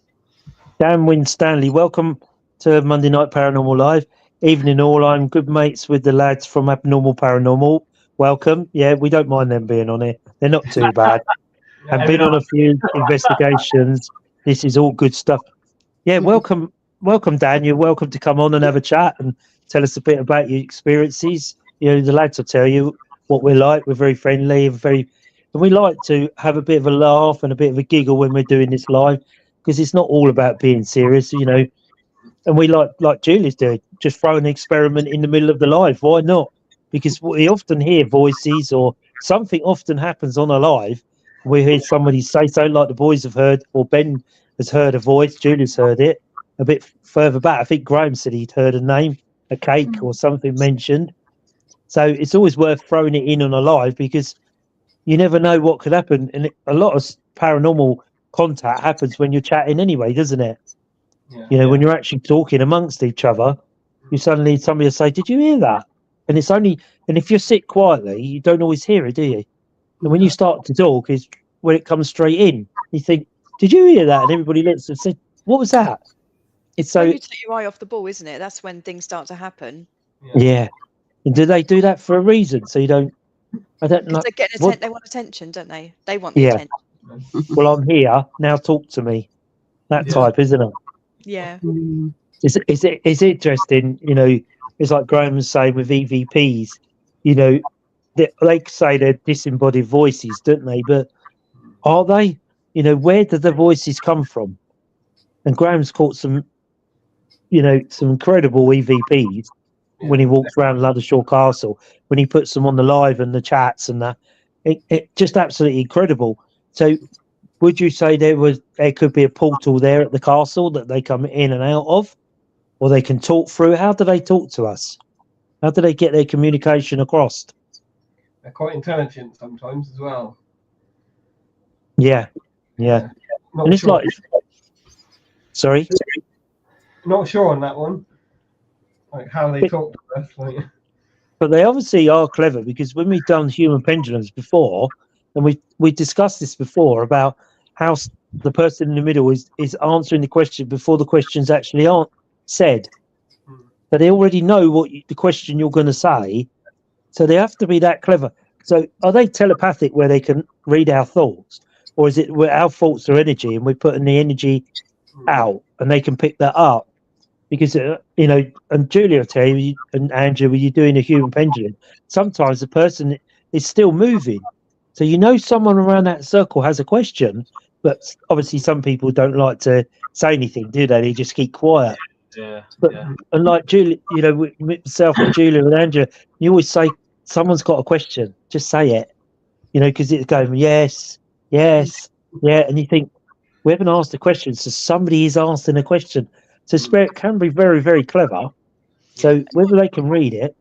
Speaker 1: Dan Winstanley, welcome to Monday Night Paranormal Live. Evening all, I'm good mates with the lads from Abnormal Paranormal. Welcome. Yeah, we don't mind them being on here. They're not too bad. I've been on a few investigations. This is all good stuff. Yeah, welcome, Dan. You're welcome to come on and have a chat and tell us a bit about your experiences. The lads will tell you what we're like. We're very friendly and we like to have a bit of a laugh and a bit of a giggle when we're doing this live, because it's not all about being serious, and we like Julie's doing, just throw an experiment in the middle of the live. Why not? Because we often hear voices or something often happens on a live. We hear somebody say so, like the boys have heard, or Ben has heard a voice, Julie's heard it. A bit further back, I think Graham said he'd heard a name, a cake or something mentioned. So it's always worth throwing it in on a live, because you never know what could happen. And a lot of paranormal contact happens when you're chatting anyway, doesn't it? When you're actually talking amongst each other, somebody will say, "Did you hear that?" and it's only, and if you sit quietly, you don't always hear it, do you? And when you start to talk, is when it comes straight in. You think, "Did you hear that?" And everybody looks and said, "What was that?" It's so
Speaker 5: when you take your eye off the ball, isn't it? That's when things start to happen.
Speaker 1: yeah. And do they do that for a reason? So you don't. I don't know.
Speaker 5: Because they're getting
Speaker 1: What-
Speaker 5: they want attention, don't they? They want the
Speaker 1: Yeah.
Speaker 5: attention.
Speaker 1: Well, I'm here now. Talk to me. That
Speaker 4: Yeah.
Speaker 1: type, isn't it?
Speaker 5: Yeah.
Speaker 2: Mm.
Speaker 1: It's interesting. You know, it's like Graham was saying with EVPs. You know, they say they're disembodied voices, don't they? But are they? You know, where do the voices come from? And Graham's caught some, you know, some incredible EVPs when he walks around Luddershall Castle, when he puts them on the live and the chats and that. It just absolutely incredible. So would you say there could be a portal there at the castle that they come in and out of, or they can talk through? How do they talk to us? How do they get their communication across?
Speaker 3: They're quite intelligent sometimes as well.
Speaker 1: Yeah.
Speaker 3: Not
Speaker 1: And it's
Speaker 3: sure.
Speaker 1: like, sorry.
Speaker 3: Not sure on that one. Like how they talk to us. Like,
Speaker 1: But they obviously are clever, because when we've done human pendulums before, and we discussed this before about how the person in the middle is answering the question before the questions actually aren't said. So they already know what the question you're going to say. So they have to be that clever. So are they telepathic where they can read our thoughts? Or is it where our thoughts are energy and we're putting the energy out and they can pick that up? Because, you know, and Julia will tell you, and Andrew, when you're doing a human pendulum, sometimes the person is still moving. So you know someone around that circle has a question, but obviously some people don't like to say anything, do they? They just keep quiet.
Speaker 4: Yeah.
Speaker 1: But and like Julia, you know, with myself and Julia and Andrew, you always say, someone's got a question, just say it. You know, because it's going, yes, yes, yeah. And you think, we haven't asked a question, so somebody is asking a question. So spirit can be very, very clever. So whether they can read it.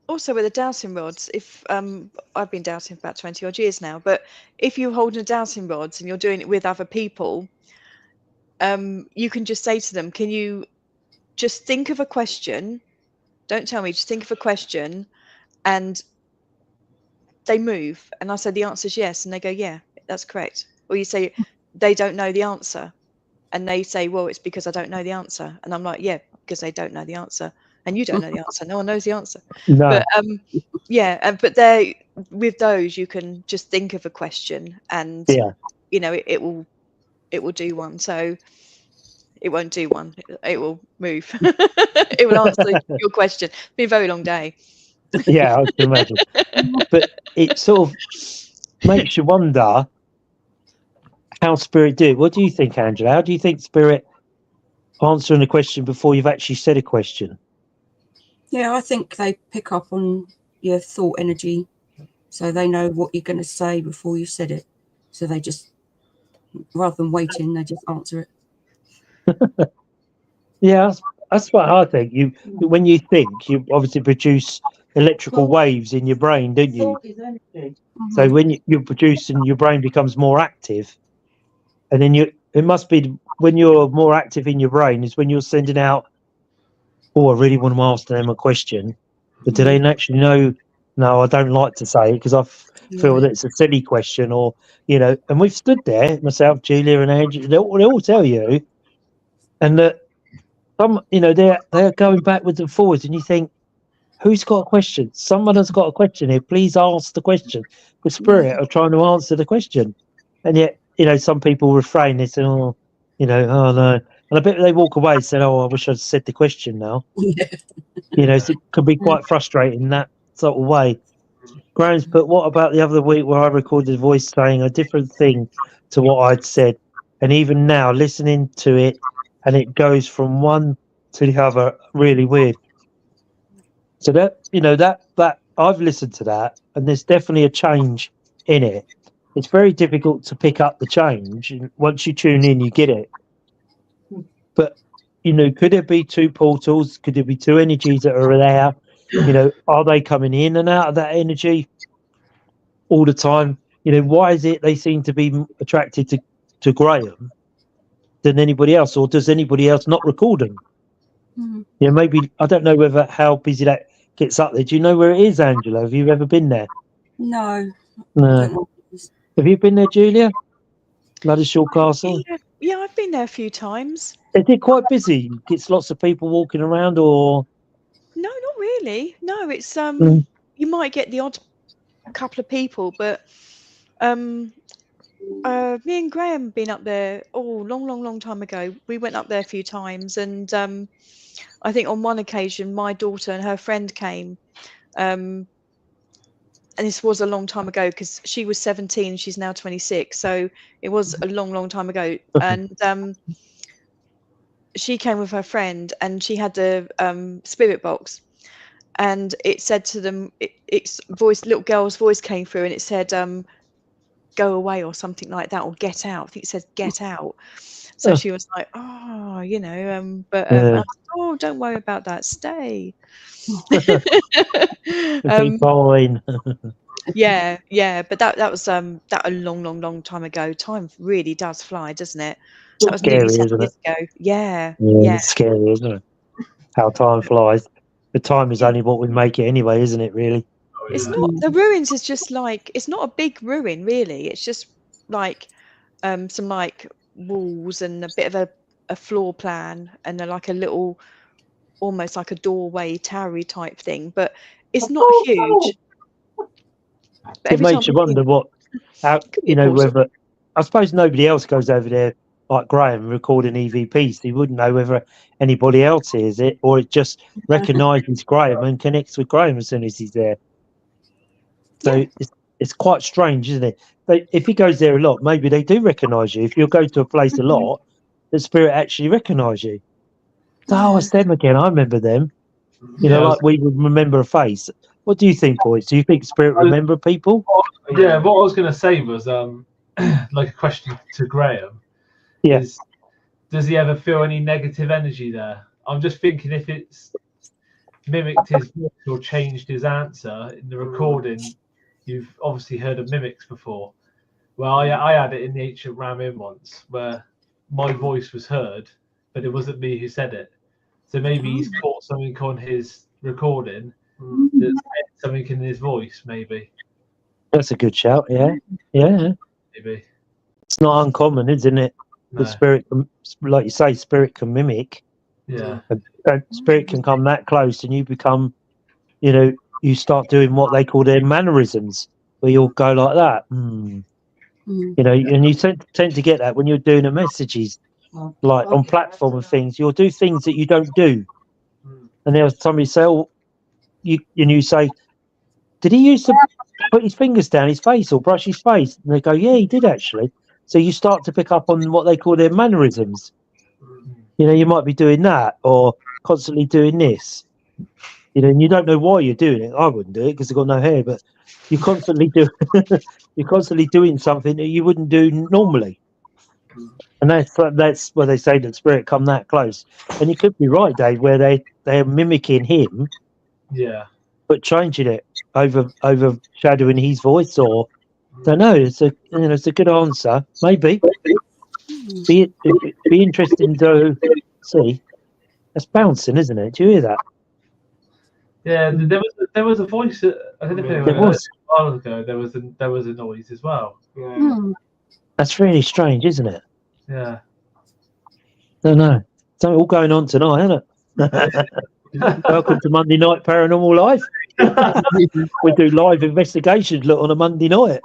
Speaker 5: Also with the dowsing rods, if I've been dowsing for about 20 odd years now, but if you're holding a dowsing rods and you're doing it with other people, you can just say to them, can you just think of a question? Don't tell me, just think of a question, and they move. And I say the answer is yes, and they go, yeah, that's correct. Or you say they don't know the answer, and they say, well, it's because I don't know the answer. And I'm like, yeah, because they don't know the answer. And you don't know the answer. No one knows the answer.
Speaker 1: No.
Speaker 5: But yeah, but they, with those, you can just think of a question, and you know, it will do one. So it won't do one. It will move. It will answer your question. It's been a very long day.
Speaker 1: Yeah, I can imagine. But it sort of makes you wonder how spirit do it. What do you think, Angela? How do you think spirit answering a question before you've actually said a question?
Speaker 2: Yeah, I think they pick up on your thought energy, so they know what you're going to say before you said it. So they just, rather than waiting, they just answer it.
Speaker 1: Yeah, that's what I think. When you think, you obviously produce electrical waves in your brain, don't you? So when you're producing, your brain becomes more active, and then it must be when you're more active in your brain is when you're sending out, oh, I really want to ask them a question, but do they actually know? No, I don't like to say it because I feel that it's a silly question, or you know. And we've stood there, myself, Julia, and Andrew. They all tell you, and that some, you know, they're going backwards and forwards, and you think, who's got a question? Someone has got a question here. Please ask the question. The spirit are trying to answer the question, and yet, you know, some people refrain. They say, oh, you know, oh no. And I bet they walk away and say, oh, I wish I'd said the question now.
Speaker 2: Yeah.
Speaker 1: You know, so it could be quite frustrating in that sort of way. Graham's put, what about the other week where I recorded a voice saying a different thing to what I'd said? And even now, listening to it, and it goes from one to the other, really weird. So that, you know, that I've listened to that, and there's definitely a change in it. It's very difficult to pick up the change. And once you tune in, you get it. But, you know, could it be two portals? Could there be two energies that are there? You know, are they coming in and out of that energy all the time? You know, why is it they seem to be attracted to Graham than anybody else, or does anybody else not record them? You know, maybe I don't know whether how busy that gets up there. Do you know where it is, Angela? Have you ever been there?
Speaker 2: No.
Speaker 1: No.
Speaker 2: Don't know.
Speaker 1: Have you been there, Julia? Luddershaw Castle?
Speaker 5: Yeah, I've been there a few times.
Speaker 1: Is it quite busy? Gets lots of people walking around, or
Speaker 5: No, not really. No, it's
Speaker 1: Mm.
Speaker 5: you might get the odd couple of people, but me and Graham been up there long time ago. We went up there a few times, and I think on one occasion my daughter and her friend came, and this was a long time ago because she was 17, she's now 26, so it was a long time ago. And she came with her friend, and she had the spirit box, and it said to them, it's voice, little girl's voice came through, and it said go away or something like that, or get out. I think it says get out. So
Speaker 1: Oh.
Speaker 5: she was like, oh, you know, but
Speaker 1: Yeah.
Speaker 5: I said, oh, don't worry about that, stay.
Speaker 1: It'd be fine.
Speaker 5: yeah, but that was that a long time ago. Time really does fly, doesn't it? That was nearly
Speaker 1: Scary,
Speaker 5: 10
Speaker 1: isn't it?
Speaker 5: years ago. Yeah.
Speaker 1: It's scary, isn't it? How time flies. The time is only what we make it anyway, isn't it, really?
Speaker 5: It's not, the ruins is just like, it's not a big ruin really, it's just like some like walls and a bit of a floor plan, and then like a little, almost like a doorway towery type thing, but it's not huge. But
Speaker 1: It makes you wonder how, you know, whether, I suppose nobody else goes over there like Graham recording EVPs. He wouldn't know whether anybody else hears it, or it just recognises Graham and connects with Graham as soon as he's there. So it's quite strange, isn't it? But if he goes there a lot, maybe they do recognise you. If you go to a place a lot, the spirit actually recognise you. Oh, it's them again. I remember them. You know, like we would remember a face. What do you think, boys? Do you think spirit remember people?
Speaker 4: Yeah, what I was going to say was like a question to Graham.
Speaker 1: Yeah.
Speaker 4: Is, does he ever feel any negative energy there? I'm just thinking if it's mimicked his voice or changed his answer in the recording. You've obviously heard of mimics before. Well, I had it in the ancient Ram in once where my voice was heard, but it wasn't me who said it. So maybe he's caught something on his recording that's something in his voice, maybe.
Speaker 1: That's a good shout, yeah.
Speaker 4: Maybe.
Speaker 1: It's not uncommon, isn't it?
Speaker 4: No.
Speaker 1: The spirit, like you say, spirit can mimic.
Speaker 4: Yeah.
Speaker 1: And spirit can come that close and you become, you know, you start doing what they call their mannerisms, where you'll go like that. You know, and you tend to get that when you're doing the messages, like on platform and things. You'll do things that you don't do. And there's somebody say, oh, you say, did he used to put his fingers down his face or brush his face? And they go, yeah, he did actually. So you start to pick up on what they call their mannerisms. You know, you might be doing that or constantly doing this. You know, and you don't know why you're doing it. I wouldn't do it because I've got no hair, but you constantly do. You're constantly doing something that you wouldn't do normally. And that's where they say that spirit come that close. And you could be right, Dave, where they're mimicking him.
Speaker 4: Yeah.
Speaker 1: But changing it, overshadowing his voice, or I don't know. It's a good answer. Maybe be interesting to see. That's bouncing, isn't it? Do you hear that?
Speaker 4: Yeah, there was a voice. I don't know if anyone heard it a while ago. There was a noise as well.
Speaker 3: Yeah.
Speaker 1: That's really strange, isn't it?
Speaker 4: Yeah.
Speaker 1: Don't know. It's all going on tonight, isn't it? Welcome to Monday Night Paranormal Live. We do live investigations on a Monday night.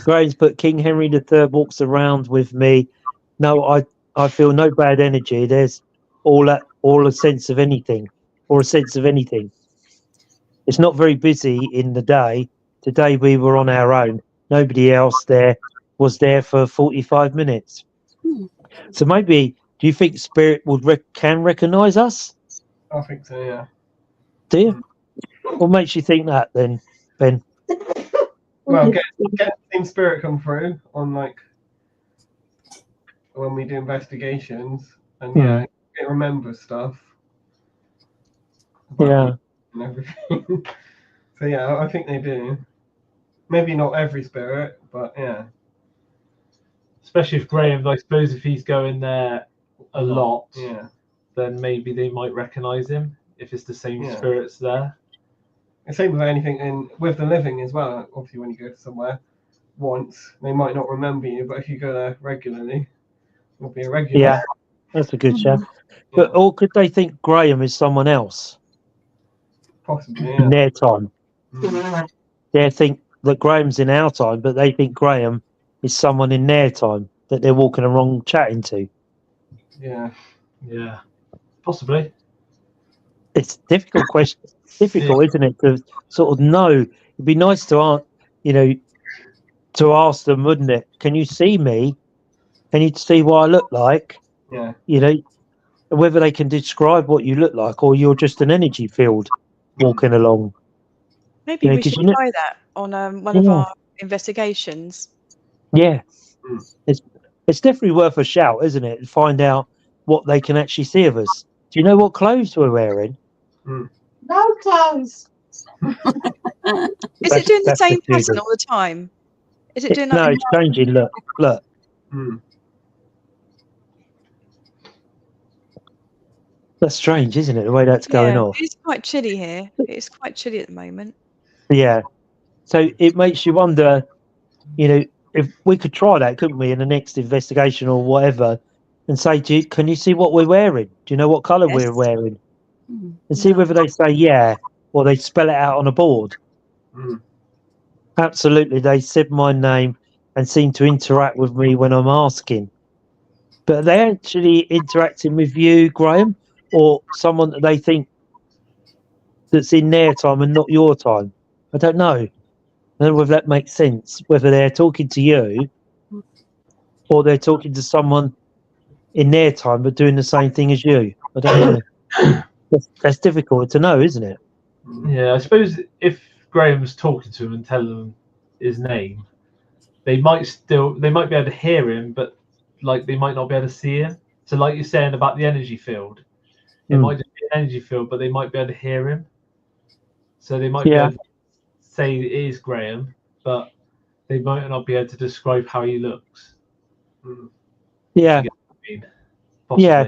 Speaker 1: Graham's put King Henry III walks around with me. No, I feel no bad energy. There's all a sense of anything, or a sense of anything. It's not very busy in the day. Today we were on our own. Nobody else was there for 45 minutes. So maybe, do you think spirit can recognise us?
Speaker 3: I think so, yeah.
Speaker 1: Do you? What makes you think that then, Ben?
Speaker 3: Well, get the same spirit come through on like when we do investigations, and it remembers stuff.
Speaker 1: Yeah.
Speaker 3: And everything. So yeah, I think they do. Maybe not every spirit, but yeah.
Speaker 4: Especially if Graham, I suppose, if he's going there a lot,
Speaker 3: Yeah.
Speaker 4: then maybe they might recognise him. if it's the same
Speaker 3: Yeah.
Speaker 4: spirits there.
Speaker 3: The same with anything with the living as well. Obviously, when you go to somewhere once, they might not remember you, but if you go there regularly, you'll be a regular.
Speaker 1: Yeah, that's a good shout.
Speaker 3: Yeah,
Speaker 1: But or could they think Graham is someone else
Speaker 3: possibly.
Speaker 1: in
Speaker 3: Yeah.
Speaker 1: their time?
Speaker 3: Mm.
Speaker 1: They think that Graham's in our time, but they think Graham is someone in their time that they're walking along chatting to.
Speaker 3: Yeah.
Speaker 4: Yeah, possibly.
Speaker 1: It's a difficult question. Difficult, isn't it, to sort of know? It'd be nice to to ask them, wouldn't it? Can you see me? Can you see what I look like?
Speaker 3: Yeah.
Speaker 1: Whether they can describe what you look like, or you're just an energy field walking along.
Speaker 5: Maybe we
Speaker 1: 'cause
Speaker 5: should try that on one of our investigations.
Speaker 1: Yeah,
Speaker 3: Mm.
Speaker 1: it's definitely worth a shout, isn't it? And find out what they can actually see of us. Do you know what clothes we're wearing?
Speaker 6: No clothes.
Speaker 5: Is it doing the
Speaker 1: That's
Speaker 5: same
Speaker 1: confusing.
Speaker 5: pattern all the time? Is it doing
Speaker 1: No,
Speaker 5: that?
Speaker 1: it's changing. Look.
Speaker 3: Mm.
Speaker 1: That's strange, isn't it? The way that's going off.
Speaker 5: It's quite chilly here. It's quite chilly at the moment.
Speaker 1: Yeah. So it makes you wonder, if we could try that, couldn't we, in the next investigation or whatever, and say, can you see what we're wearing? Do you know what colour we're
Speaker 5: Yes.
Speaker 1: wearing?
Speaker 2: Mm.
Speaker 1: And see whether they say yeah, or they spell it out on a board.
Speaker 3: Mm.
Speaker 1: Absolutely. They said my name and seem to interact with me when I'm asking. But are they actually interacting with you, Graham, or someone that they think that's in their time and not your time? I don't know. I don't know whether that makes sense, whether they're talking to you or they're talking to someone in their time but doing the same thing as you. I don't know. That's difficult to know, isn't it?
Speaker 4: Yeah, I suppose if Graham's talking to him and telling them his name, they might be able to hear him, but like they might not be able to see him. So like you're saying about the energy field, it might just be an energy field, but they might be able to hear him. So they might be able to say it is Graham, but they might not be able to describe how he looks.
Speaker 1: Yeah.
Speaker 4: You get what I mean? Possibly.
Speaker 1: Yeah.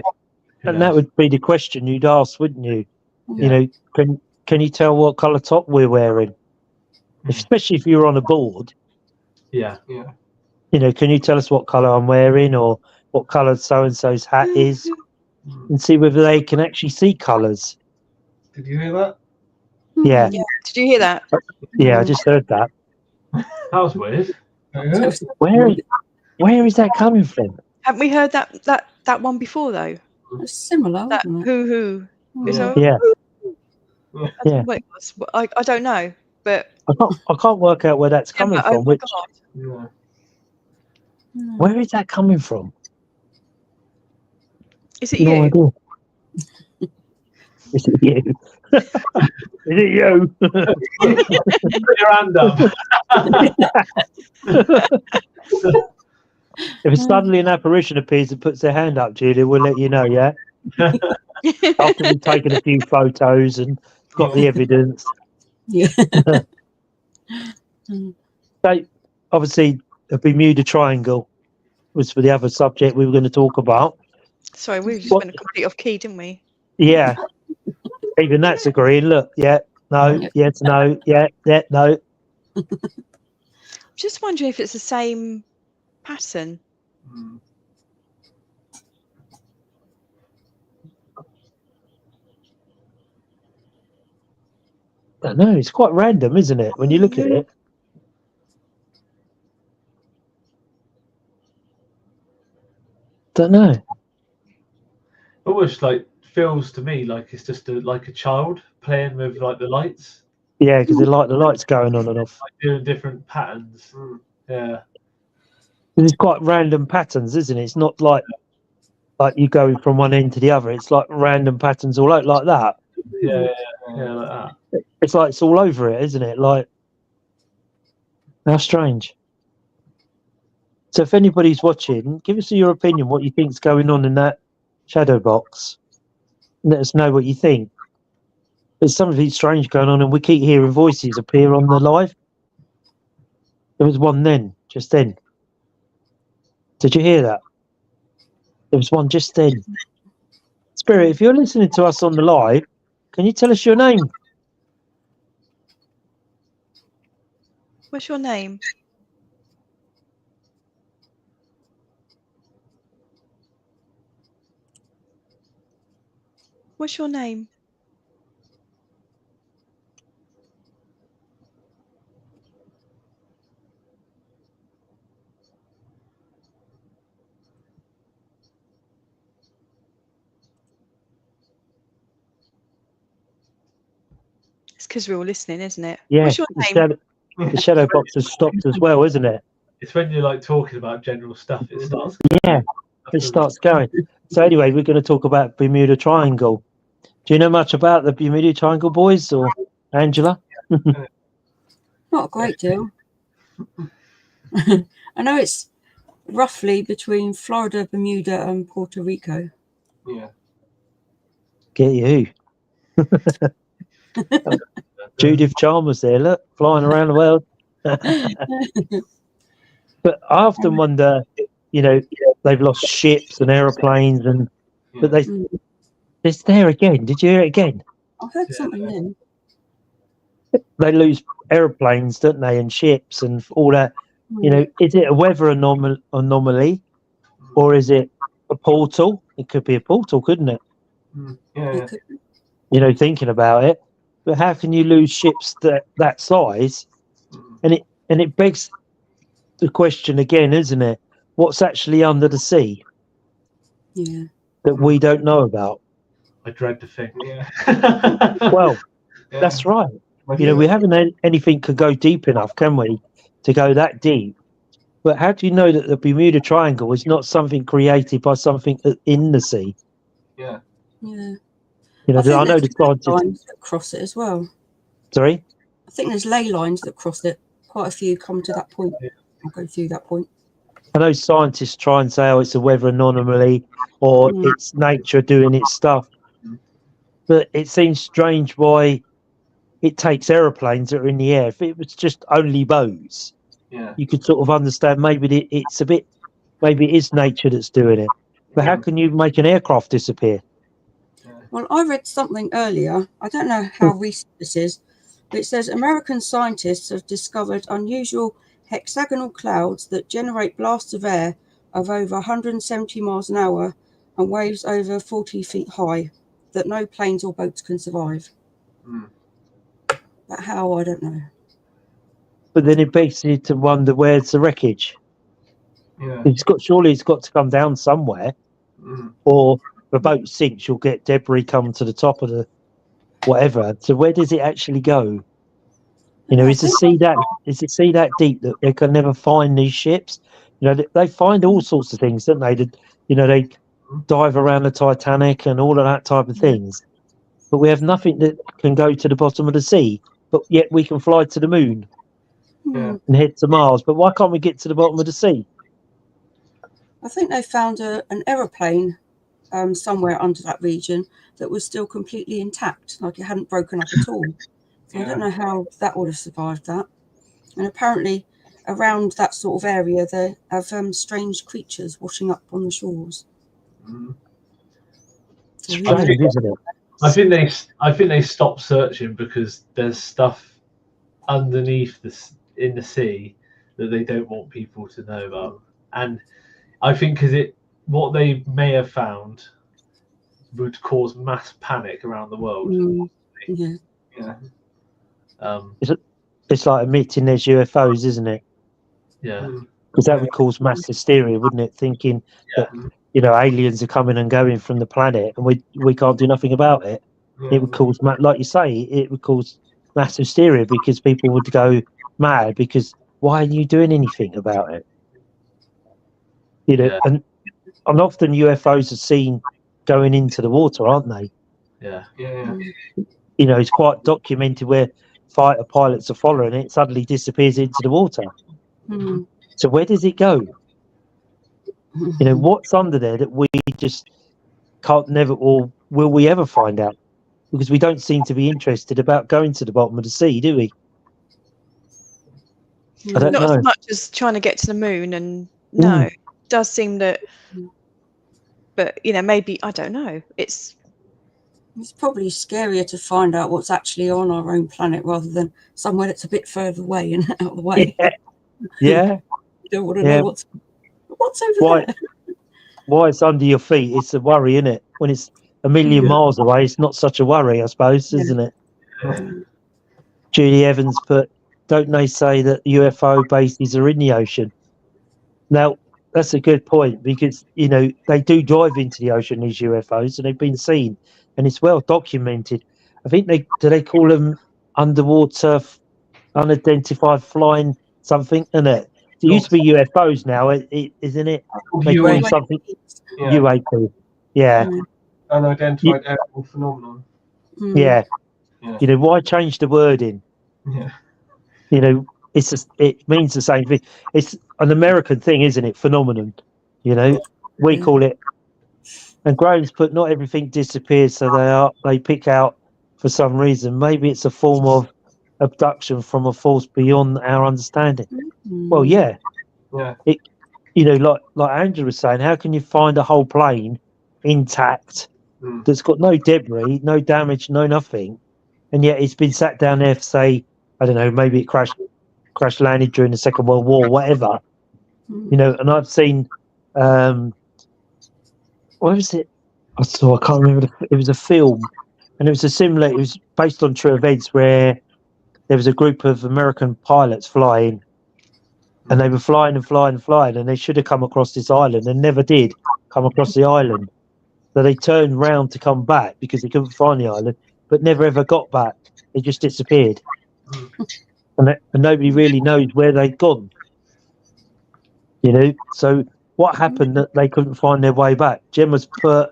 Speaker 4: Who
Speaker 1: And that
Speaker 4: knows?
Speaker 1: would be the question you'd ask, wouldn't you?
Speaker 4: Yeah.
Speaker 1: Can you tell what colour top we're wearing? Especially if you're on a board.
Speaker 4: Yeah.
Speaker 3: Yeah.
Speaker 1: Can you tell us what colour I'm wearing or what colour so-and-so's hat is? And see whether they can actually see colours.
Speaker 3: Did you hear that?
Speaker 1: Yeah.
Speaker 5: Yeah. Did you hear that?
Speaker 1: Yeah, I just heard that.
Speaker 4: That was weird.
Speaker 3: Yeah.
Speaker 1: Where is that coming from?
Speaker 5: Haven't we heard that one before though?
Speaker 2: It's similar,
Speaker 5: That
Speaker 2: isn't it?
Speaker 5: hoo. It's
Speaker 3: Yeah.
Speaker 5: a
Speaker 1: Yeah.
Speaker 5: That's
Speaker 1: Yeah.
Speaker 5: what it was. But I don't know. But
Speaker 1: I can't work out where that's coming
Speaker 5: oh
Speaker 1: from.
Speaker 5: my
Speaker 1: Which
Speaker 5: God.
Speaker 3: Yeah.
Speaker 1: where is that coming from?
Speaker 5: Is it
Speaker 1: No
Speaker 5: you?
Speaker 1: idea. Is it you? Is it you?
Speaker 4: Put your hand up.
Speaker 1: If suddenly an apparition appears and puts their hand up, Julia, we'll let you know, yeah? After we've taken a few photos and got the evidence.
Speaker 2: Yeah.
Speaker 1: So, obviously, the Bermuda Triangle was for the other subject we were going to talk about.
Speaker 5: Sorry, we just went complete off key, didn't we?
Speaker 1: Yeah. Even that's agreeing. Look, yeah, no, yes, no, yeah, no.
Speaker 5: Just wondering if it's the same pattern.
Speaker 1: I don't know. It's quite random, isn't it? When you look at it. Don't know.
Speaker 4: Almost like feels to me like it's just like a child playing with like the lights,
Speaker 1: Yeah, because they like the lights going on and off.
Speaker 4: like doing different patterns. Yeah.
Speaker 1: It's quite random patterns, isn't it? It's not like you going from one end to the other. It's like random patterns all out like that.
Speaker 4: Yeah, like that.
Speaker 1: It's like it's all over it, isn't it? Like, how strange. So if anybody's watching, give us your opinion, what you think's going on in that shadow box. Let us know what you think. There's something strange going on and we keep hearing voices appear on the live. There was one then, just then. Did you hear that? There was one just then. Spirit, if you're listening to us on the live, can you tell us your name?
Speaker 5: What's your name? What's your name? It's because we're all listening, isn't it?
Speaker 1: Yeah,
Speaker 5: What's your name?
Speaker 1: the shadow box has stopped as well, isn't it?
Speaker 4: It's when you're like talking about general stuff, it starts.
Speaker 1: Yeah, it starts going. So anyway, we're going to talk about Bermuda Triangle. Do you know much about the Bermuda Triangle, boys, or Angela?
Speaker 2: Not a great deal. I know it's roughly between Florida, Bermuda, and Puerto Rico.
Speaker 3: Yeah.
Speaker 1: Get you. Judith Chalmers there, look, flying around the world. But I often wonder, you know, they've lost ships and aeroplanes, and but it's there again. Did you hear it again?
Speaker 2: I heard something then.
Speaker 1: They lose aeroplanes, don't they, and ships and all that. You know, is it a weather anomaly, or is it a portal? It could be a portal, couldn't it?
Speaker 3: Yeah.
Speaker 1: You know, thinking about it. But how can you lose ships that size? And it begs the question again, isn't it? What's actually under the sea that we don't know about?
Speaker 4: I dread to think.
Speaker 3: Yeah.
Speaker 1: Well, that's right. You know, we haven't anything could go deep enough, can we, to go that deep? But how do you know that the Bermuda Triangle is not something created by something in the sea?
Speaker 3: Yeah.
Speaker 2: Yeah.
Speaker 1: You know, I know the scientists.
Speaker 2: Lines that cross it as well.
Speaker 1: Sorry?
Speaker 2: I think there's ley lines that cross it. Quite a few come to that point. I'll go through that point.
Speaker 1: I know scientists try and say, oh, it's a weather anomaly or it's nature doing its stuff. But it seems strange why it takes aeroplanes that are in the air. If it was just only boats, you could sort of understand maybe it's a bit, maybe it is nature that's doing it. But how can you make an aircraft disappear?
Speaker 2: Well, I read something earlier. I don't know how recent this is, but it says American scientists have discovered unusual hexagonal clouds that generate blasts of air of over 170 miles an hour and waves over 40 feet high that no planes or boats can survive. But how, I don't know.
Speaker 1: But then it begs you to wonder, where's the wreckage?
Speaker 3: Yeah.
Speaker 1: Surely it's got to come down somewhere, or the boat sinks, you'll get debris come to the top of the whatever. So where does it actually go? You know, is the sea that deep that they can never find these ships? You know, they find all sorts of things, don't they? They dive around the Titanic and all of that type of things. But we have nothing that can go to the bottom of the sea, but yet we can fly to the moon and head to Mars. But why can't we get to the bottom of the sea?
Speaker 2: I think they found an aeroplane somewhere under that region that was still completely intact, like it hadn't broken up at all. So I don't know how that would have survived that. And apparently around that sort of area they have strange creatures washing up on the shores. So
Speaker 1: Strange, isn't it?
Speaker 4: I think they stopped searching because there's stuff underneath in the sea that they don't want people to know about. And I think what they may have found would cause mass panic around the world.
Speaker 1: It's like admitting there's UFOs, isn't it?
Speaker 4: Yeah.
Speaker 1: Because that would cause mass hysteria, wouldn't it? Thinking that, you know, aliens are coming and going from the planet and we can't do nothing about it. It would cause, like you say, it would cause mass hysteria because people would go mad because why are you doing anything about it? You know, and often UFOs are seen going into the water, aren't they?
Speaker 4: Yeah.
Speaker 1: You know, it's quite documented where fighter pilots are following it, suddenly disappears into the water. So where does it go? You know, what's under there that we just can't never, or will we ever find out? Because we don't seem to be interested about going to the bottom of the sea, do we? I don't
Speaker 5: Not
Speaker 1: know.
Speaker 5: as much as trying to get to the moon, and it does seem that. But you know, maybe I don't know. It's
Speaker 2: It's probably scarier to find out what's actually on our own planet rather than somewhere that's a bit further away and out of the way.
Speaker 1: Yeah, yeah,
Speaker 2: You don't want to
Speaker 1: yeah.
Speaker 2: know what's over
Speaker 1: Why?
Speaker 2: there.
Speaker 1: Why it's under your feet? It's a worry, isn't it? When it's a million
Speaker 4: Yeah.
Speaker 1: miles away, it's not such a worry, I suppose,
Speaker 2: Yeah.
Speaker 1: isn't it?
Speaker 2: Mm.
Speaker 1: Julie Evans put, don't they say that UFO bases are in the ocean? Now, that's a good point because, you know, they do dive into the ocean, these UFOs, and they've been seen and it's well documented. I think they call them underwater unidentified flying something, isn't it? It used to be UFOs now, isn't it? They call them
Speaker 3: UAP,
Speaker 1: something
Speaker 3: yeah,
Speaker 1: UAP. Yeah.
Speaker 2: Mm.
Speaker 3: unidentified aerial phenomenon.
Speaker 2: Mm.
Speaker 1: Yeah.
Speaker 3: Yeah.
Speaker 1: You know, why change the wording?
Speaker 3: Yeah.
Speaker 1: You know, it's just, it means the same thing. It's an American thing, isn't it? Phenomenon. You know, we
Speaker 2: Yeah.
Speaker 1: call it. And Graham's put, not everything disappears, so they pick out for some reason. Maybe it's a form of abduction from a force beyond our understanding.
Speaker 2: Mm.
Speaker 1: Well, yeah.
Speaker 3: Yeah.
Speaker 1: It, you know, like Andrew was saying, how can you find a whole plane intact
Speaker 3: Mm.
Speaker 1: that's got no debris, no damage, no nothing, and yet it's been sat down there for, say, I don't know, maybe it crash landed during the Second World War, whatever,
Speaker 2: Mm.
Speaker 1: you know. And I've seen, what was it? I can't remember. It was a film, and it was it was based on true events where there was a group of American pilots flying, and they were flying and flying and flying, and they should have come across this island and never did come across the island. So they turned round to come back because they couldn't find the island, but never ever got back. They just disappeared. And nobody really knows where they'd gone. You know, so what happened that they couldn't find their way back? Gemma's put,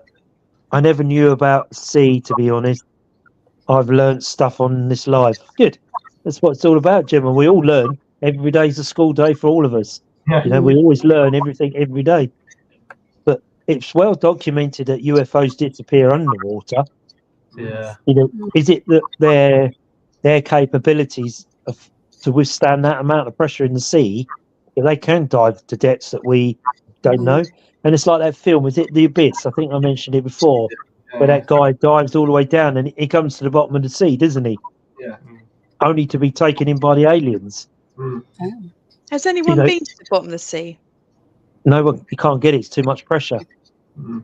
Speaker 1: I never knew about sea, to be honest. I've learned stuff on this life. Good. That's what it's all about, Gemma. We all learn. Every day's a school day for all of us. You know, we always learn everything every day. But it's well documented that UFOs disappear underwater.
Speaker 4: Yeah.
Speaker 1: You know, is it that their capabilities to withstand that amount of pressure in the sea, they can dive to depths that we don't know? And it's like that film, is it The Abyss? I think I mentioned it before, where that guy dives all the way down and he comes to the bottom of the sea, doesn't he?
Speaker 3: Yeah.
Speaker 1: Only to be taken in by the aliens.
Speaker 3: Mm.
Speaker 5: Has anyone
Speaker 1: know-
Speaker 5: been to the bottom of the sea?
Speaker 1: No one, you can't get it. It's too much pressure.
Speaker 3: Mm.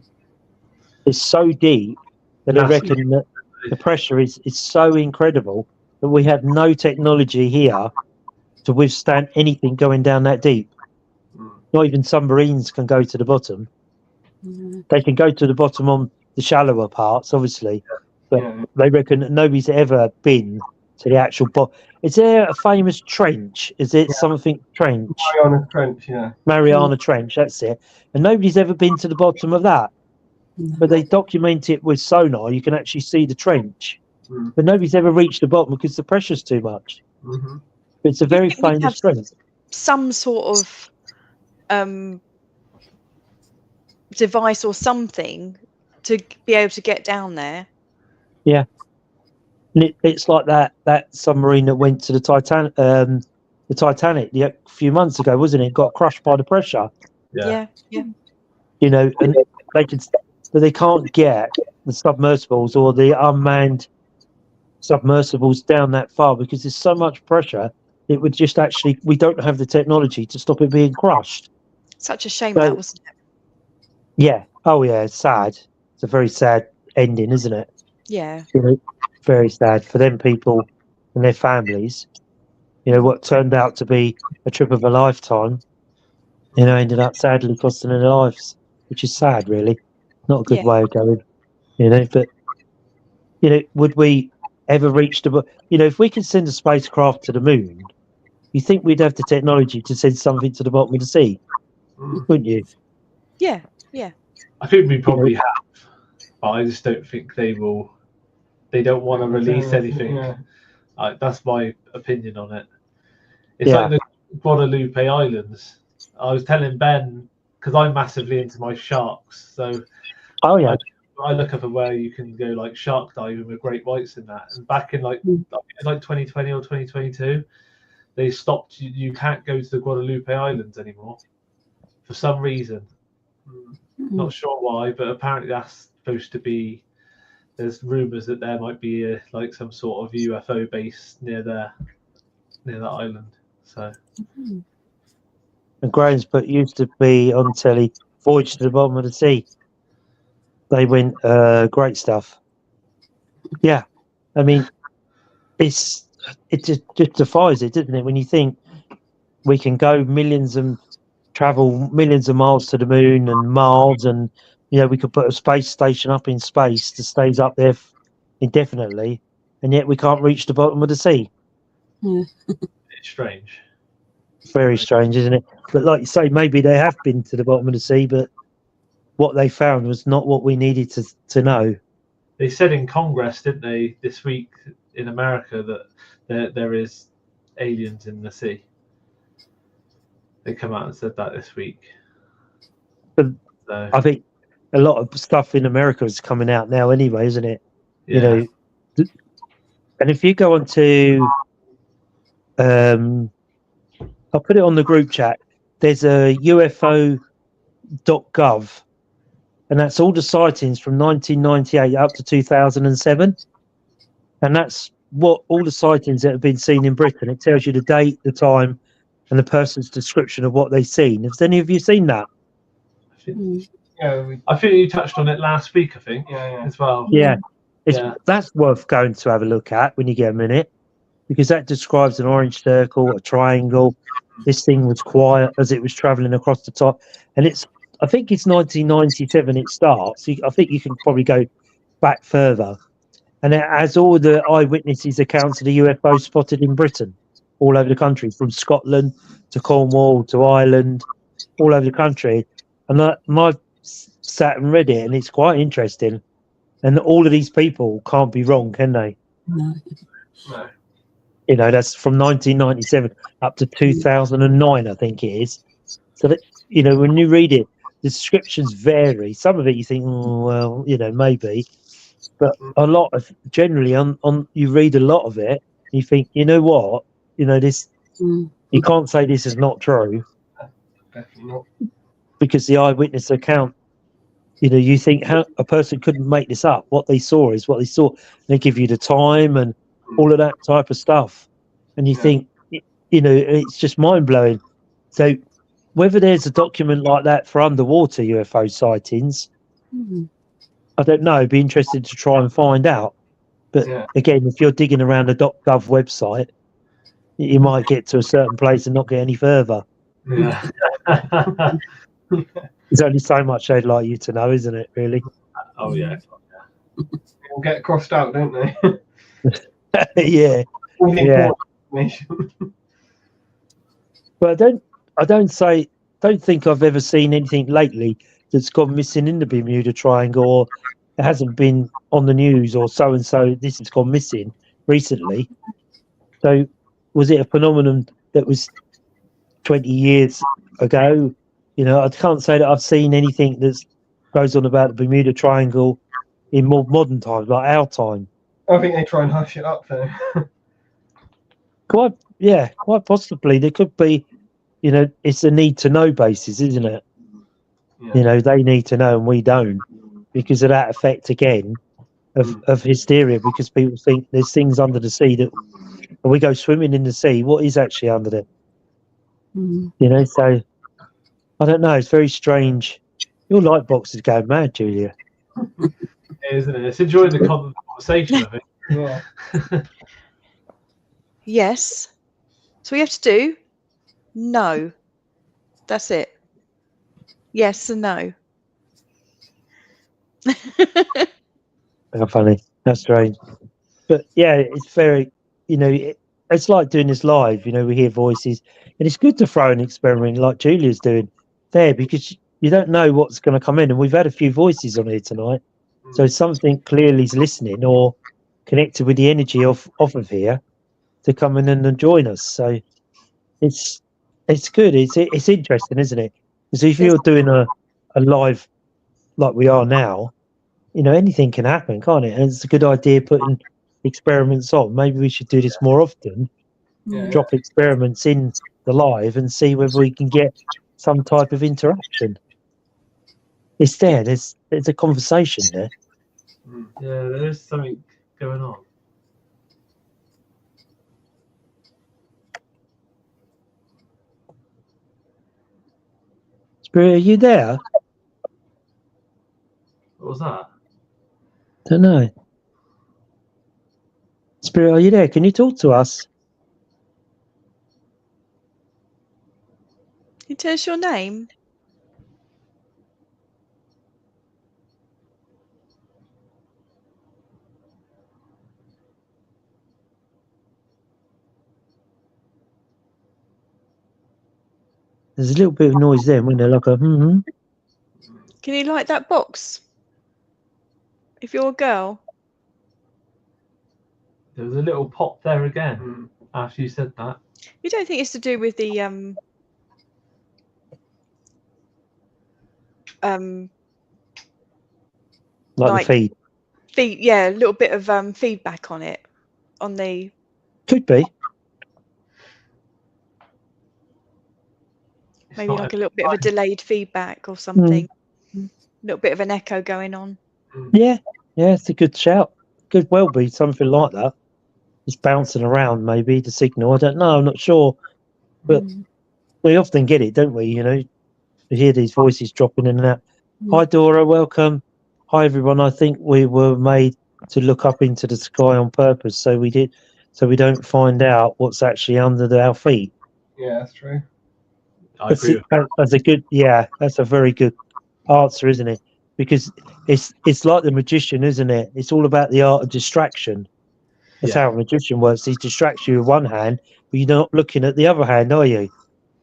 Speaker 1: It's so deep that I
Speaker 4: That's-
Speaker 1: reckon that the pressure is so incredible that we have no technology here to withstand anything going down that deep.
Speaker 3: Mm.
Speaker 1: Not even submarines can go to the bottom.
Speaker 2: Mm.
Speaker 1: They can go to the bottom on the shallower parts, obviously, but
Speaker 3: Yeah.
Speaker 1: they reckon that nobody's ever been to the actual bottom. Is there a famous trench? Is it something trench?
Speaker 3: Mariana Trench, yeah.
Speaker 1: Mariana Trench, that's it. And nobody's ever been to the bottom of that. But they document it with sonar. You can actually see the trench.
Speaker 3: Mm.
Speaker 1: But nobody's ever reached the bottom because the pressure's too much.
Speaker 3: Mm-hmm.
Speaker 1: But it's a very
Speaker 5: think we'd
Speaker 1: famous
Speaker 5: have
Speaker 1: trench.
Speaker 5: some sort of device or something to be able to get down there.
Speaker 1: And it's like that submarine that went to the Titanic a few months ago, wasn't it? Got crushed by the pressure.
Speaker 5: Yeah.
Speaker 1: You know, and they can't get the submersibles or the unmanned submersibles down that far because there's so much pressure. It would just actually, we don't have the technology to stop it being crushed.
Speaker 5: Such a shame
Speaker 1: So-
Speaker 5: that, wasn't it?
Speaker 1: Yeah. Oh yeah. It's sad. It's a very sad ending, isn't it?
Speaker 5: Yeah.
Speaker 1: You know, very sad for them people and their families. You know, what turned out to be a trip of a lifetime, you know, ended up sadly costing their lives, which is sad, really. Not a good
Speaker 5: Yeah.
Speaker 1: way of going, you know. But, you know, would we ever reach you know, if we could send a spacecraft to the moon, you think we'd have the technology to send something to the bottom of the sea,
Speaker 3: Mm.
Speaker 1: wouldn't you?
Speaker 5: Yeah.
Speaker 4: I think we probably have, but I just don't think they will. They don't want to release anything.
Speaker 3: Yeah.
Speaker 4: That's my opinion on it. It's
Speaker 1: Yeah.
Speaker 4: like the Guadalupe Islands. I was telling Ben, because I'm massively into my sharks, so
Speaker 1: Oh yeah.
Speaker 4: I look up at where you can go like shark diving with great whites and that. And back in like 2020 or 2022, they stopped. You can't go to the Guadalupe Islands anymore for some reason. Not sure why, but apparently that's supposed to be there's rumours that there might be like some sort of UFO base near that island. So
Speaker 1: And Graham's put used to be on telly, Voyage to the Bottom of the Sea. They went great stuff. Yeah, I mean, it just defies it, doesn't it? When you think we can go travel millions of miles to the moon and Mars, and we could put a space station up in space that stays up there indefinitely, and yet we can't reach the bottom of the sea.
Speaker 2: Yeah.
Speaker 4: it's strange.
Speaker 1: Very strange, isn't it? But like you say, maybe they have been to the bottom of the sea, but what they found was not what we needed to know.
Speaker 4: They said in Congress, didn't they, this week in America, that there is aliens in the sea. They come out and said that this week.
Speaker 1: But
Speaker 4: so,
Speaker 1: I think a lot of stuff in America is coming out now anyway, isn't it?
Speaker 4: yeah.
Speaker 1: And if you go on to I'll put it on the group chat. There's a UFO.gov, and that's all the sightings from 1998 up to 2007. And that's what all the sightings that have been seen in Britain. It tells you the date, the time, and the person's description of what they've seen. Have any of you seen that?
Speaker 4: I think you touched on it last week, I think, as well.
Speaker 1: Yeah. That's worth going to have a look at when you get a minute, because that describes an orange circle, a triangle. This thing was quiet as it was travelling across the top. And I think it's 1997 it starts. I think you can probably go back further. And it has all the eyewitnesses' accounts of the UFO spotted in Britain, all over the country, from Scotland to Cornwall to Ireland, all over the country. And I've sat and read it, and it's quite interesting. And all of these people can't be wrong, can they?
Speaker 2: No.
Speaker 1: That's from 1997 up to 2009, I think it is. So that, when you read it, the descriptions vary. Some of it you think, maybe. But generally on you read a lot of it, you think, you know what? This, you can't say this is not true.
Speaker 3: Definitely not.
Speaker 1: Because the eyewitness account, you think how a person couldn't make this up. What they saw is what they saw. They give you the time and all of that type of stuff. And you think, it's just mind blowing. So whether there's a document like that for underwater UFO sightings, I don't know. I'd be interested to try and find out. But again, if you're digging around the .gov website, you might get to a certain place and not get any further.
Speaker 4: Yeah.
Speaker 1: There's only so much they'd like you to know, isn't it, really?
Speaker 4: Oh, yeah.
Speaker 3: They'll get crossed out, don't they?
Speaker 1: Yeah. But I don't think I've ever seen anything lately that's gone missing in the Bermuda Triangle, or it hasn't been on the news, or so and so this has gone missing recently. So was it a phenomenon that was 20 years ago? I can't say that I've seen anything that goes on about the Bermuda Triangle in more modern times, like our time.
Speaker 3: I think they try and hush it up, though.
Speaker 1: Quite possibly. There could be, it's a need to know basis, isn't it?
Speaker 3: Yeah.
Speaker 1: They need to know and we don't, because of that effect again of hysteria, because people think there's things under the sea that when we go swimming in the sea, what is actually under there? So I don't know. It's very strange. Your light box is going mad, Julia.
Speaker 4: Isn't it? It's enjoying the conversation, I think.
Speaker 3: Yeah.
Speaker 5: Yes. So we have to do no. That's it. Yes and no.
Speaker 1: How funny. That's strange. But yeah, it's very, it's like doing this live. We hear voices, and it's good to throw an experiment like Julia's doing there, because you don't know what's going to come in. And we've had a few voices on here tonight. So something clearly is listening or connected with the energy off of here to come in and join us. So it's good. It's interesting, isn't it? Because if you're doing a live like we are now, anything can happen, can't it? And it's a good idea putting experiments on. Maybe we should do this more often. Drop experiments in the live and see whether we can get some type of interaction. It's there. There's a conversation there.
Speaker 4: Yeah, there is something going on.
Speaker 1: Spirit, are you there?
Speaker 4: What was that?
Speaker 1: Don't know. Spirit, are you there? Can you talk to us?
Speaker 5: Can you tell us your name?
Speaker 1: There's a little bit of noise there, wasn't there? Like a
Speaker 5: Can you light that box? If you're a girl.
Speaker 4: There was a little pop there again after you said that.
Speaker 5: You don't think it's to do with the
Speaker 1: like the feed.
Speaker 5: yeah, a little bit of feedback on it. On the
Speaker 1: Could be.
Speaker 4: It's
Speaker 5: maybe
Speaker 4: not
Speaker 5: like a little bit of a delayed feedback or something. A little bit of an echo going on.
Speaker 1: Yeah, it's a good shout. Could well be something like that. It's bouncing around, maybe the signal. I don't know. I'm not sure, but we often get it, don't we? You know, we hear these voices dropping in and out. Hi, Dora. Welcome. Hi, everyone. I think we were made to look up into the sky on purpose, so we don't find out what's actually under our feet.
Speaker 3: Yeah, that's true.
Speaker 4: I agree with that.
Speaker 1: That's a good. Yeah, that's a very good answer, isn't it? Because it's like the magician, isn't it? It's all about the art of distraction. That's how a magician works. He distracts you with one hand, but you're not looking at the other hand, are you?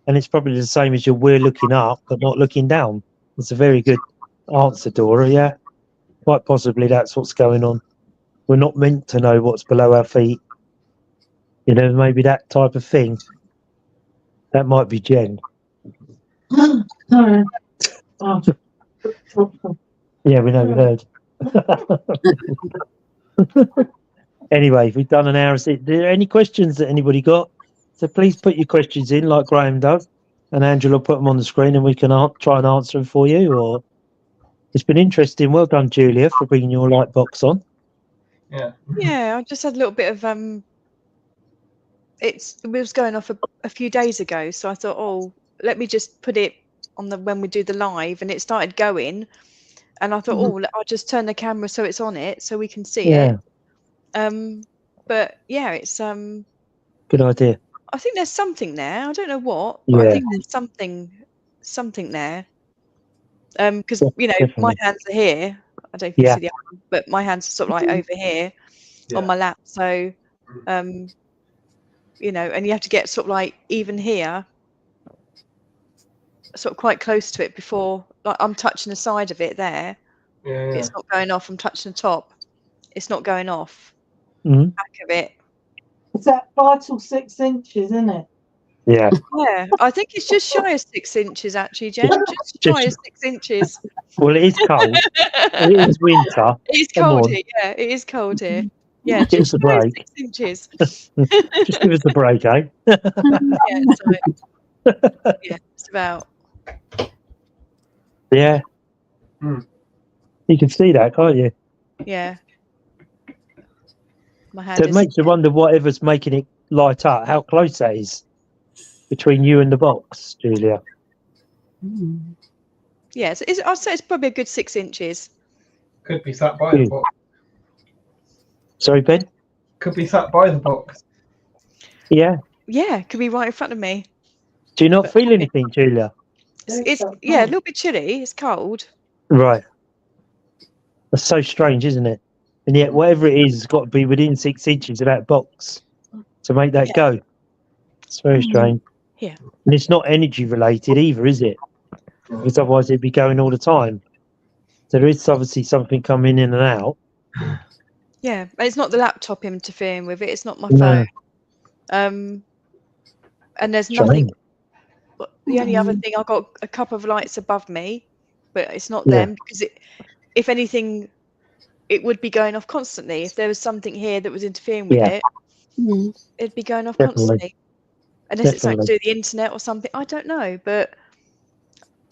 Speaker 1: And it's probably the same as we're looking up, but not looking down. It's a very good answer, Dora. Yeah, quite possibly that's what's going on. We're not meant to know what's below our feet. You know, maybe that type of thing. That might be Jen. Yeah, we know, we heard. Anyway, we've done an hour. Are there any questions that anybody got? So please put your questions in like Graham does, and Angela will put them on the screen and we can try and answer them for you. Or it's been interesting. Well done, Julia, for bringing your light box on.
Speaker 3: Yeah.
Speaker 5: Yeah, I just had a little bit of it was going off a few days ago, so I thought, oh, let me just put it on when we do the live, and it started going, and I thought, oh, I'll just turn the camera so it's on it so we can see it. But yeah, it's
Speaker 1: good idea.
Speaker 5: I think there's something there. I don't know what, but I think there's something there. Because you know, my hands are here. I don't know if you see the other one, but my hands are sort of like over here on my lap. So you know, and you have to get sort of like even here, sort of quite close to it before, like I'm touching the side of it there.
Speaker 3: Yeah.
Speaker 5: It's not going off. I'm touching the top. It's not going off.
Speaker 1: Mm-hmm.
Speaker 5: Back of it.
Speaker 6: It's that vital 6 inches, isn't it?
Speaker 1: Yeah.
Speaker 5: Yeah, I think it's just shy of 6 inches, actually, Jen. Just shy of 6 inches.
Speaker 1: Well, it is cold. It is winter.
Speaker 5: It's cold here. Yeah, it is cold here. Yeah,
Speaker 1: Give us
Speaker 5: just
Speaker 1: a
Speaker 5: shy of
Speaker 1: break.
Speaker 5: 6 inches.
Speaker 1: Just give us a break, eh?
Speaker 5: Yeah, so, yeah, it's about.
Speaker 1: Yeah. You can see that, can't you?
Speaker 5: Yeah. My hand
Speaker 1: So it
Speaker 5: is.
Speaker 1: makes you wonder whatever's making it light up, how close that is between you and the box, Julia.
Speaker 5: Yeah, I'd say it's probably a good 6 inches.
Speaker 3: Could be sat by the box.
Speaker 1: Sorry, Ben?
Speaker 3: Could be sat by the box.
Speaker 1: Yeah.
Speaker 5: Yeah, could be right in front of me.
Speaker 1: Do you not feel anything, Julia?
Speaker 5: It's yeah, a little bit chilly. It's cold.
Speaker 1: Right. That's so strange, isn't it? And yet, whatever it is, it's got to be within 6 inches of that box to make that go. It's very strange.
Speaker 5: Yeah.
Speaker 1: And it's not energy related either, is it? Because otherwise it'd be going all the time. So there is obviously something coming in and out.
Speaker 5: Yeah, it's not the laptop interfering with it. It's not my
Speaker 1: No.
Speaker 5: phone. And there's
Speaker 1: Strange.
Speaker 5: nothing. The only other thing, I've got a couple of lights above me, but it's not them because if anything, it would be going off constantly. If there was something here that was interfering with it, it'd be going off constantly. Unless it's something to do with the internet or something. I don't know, but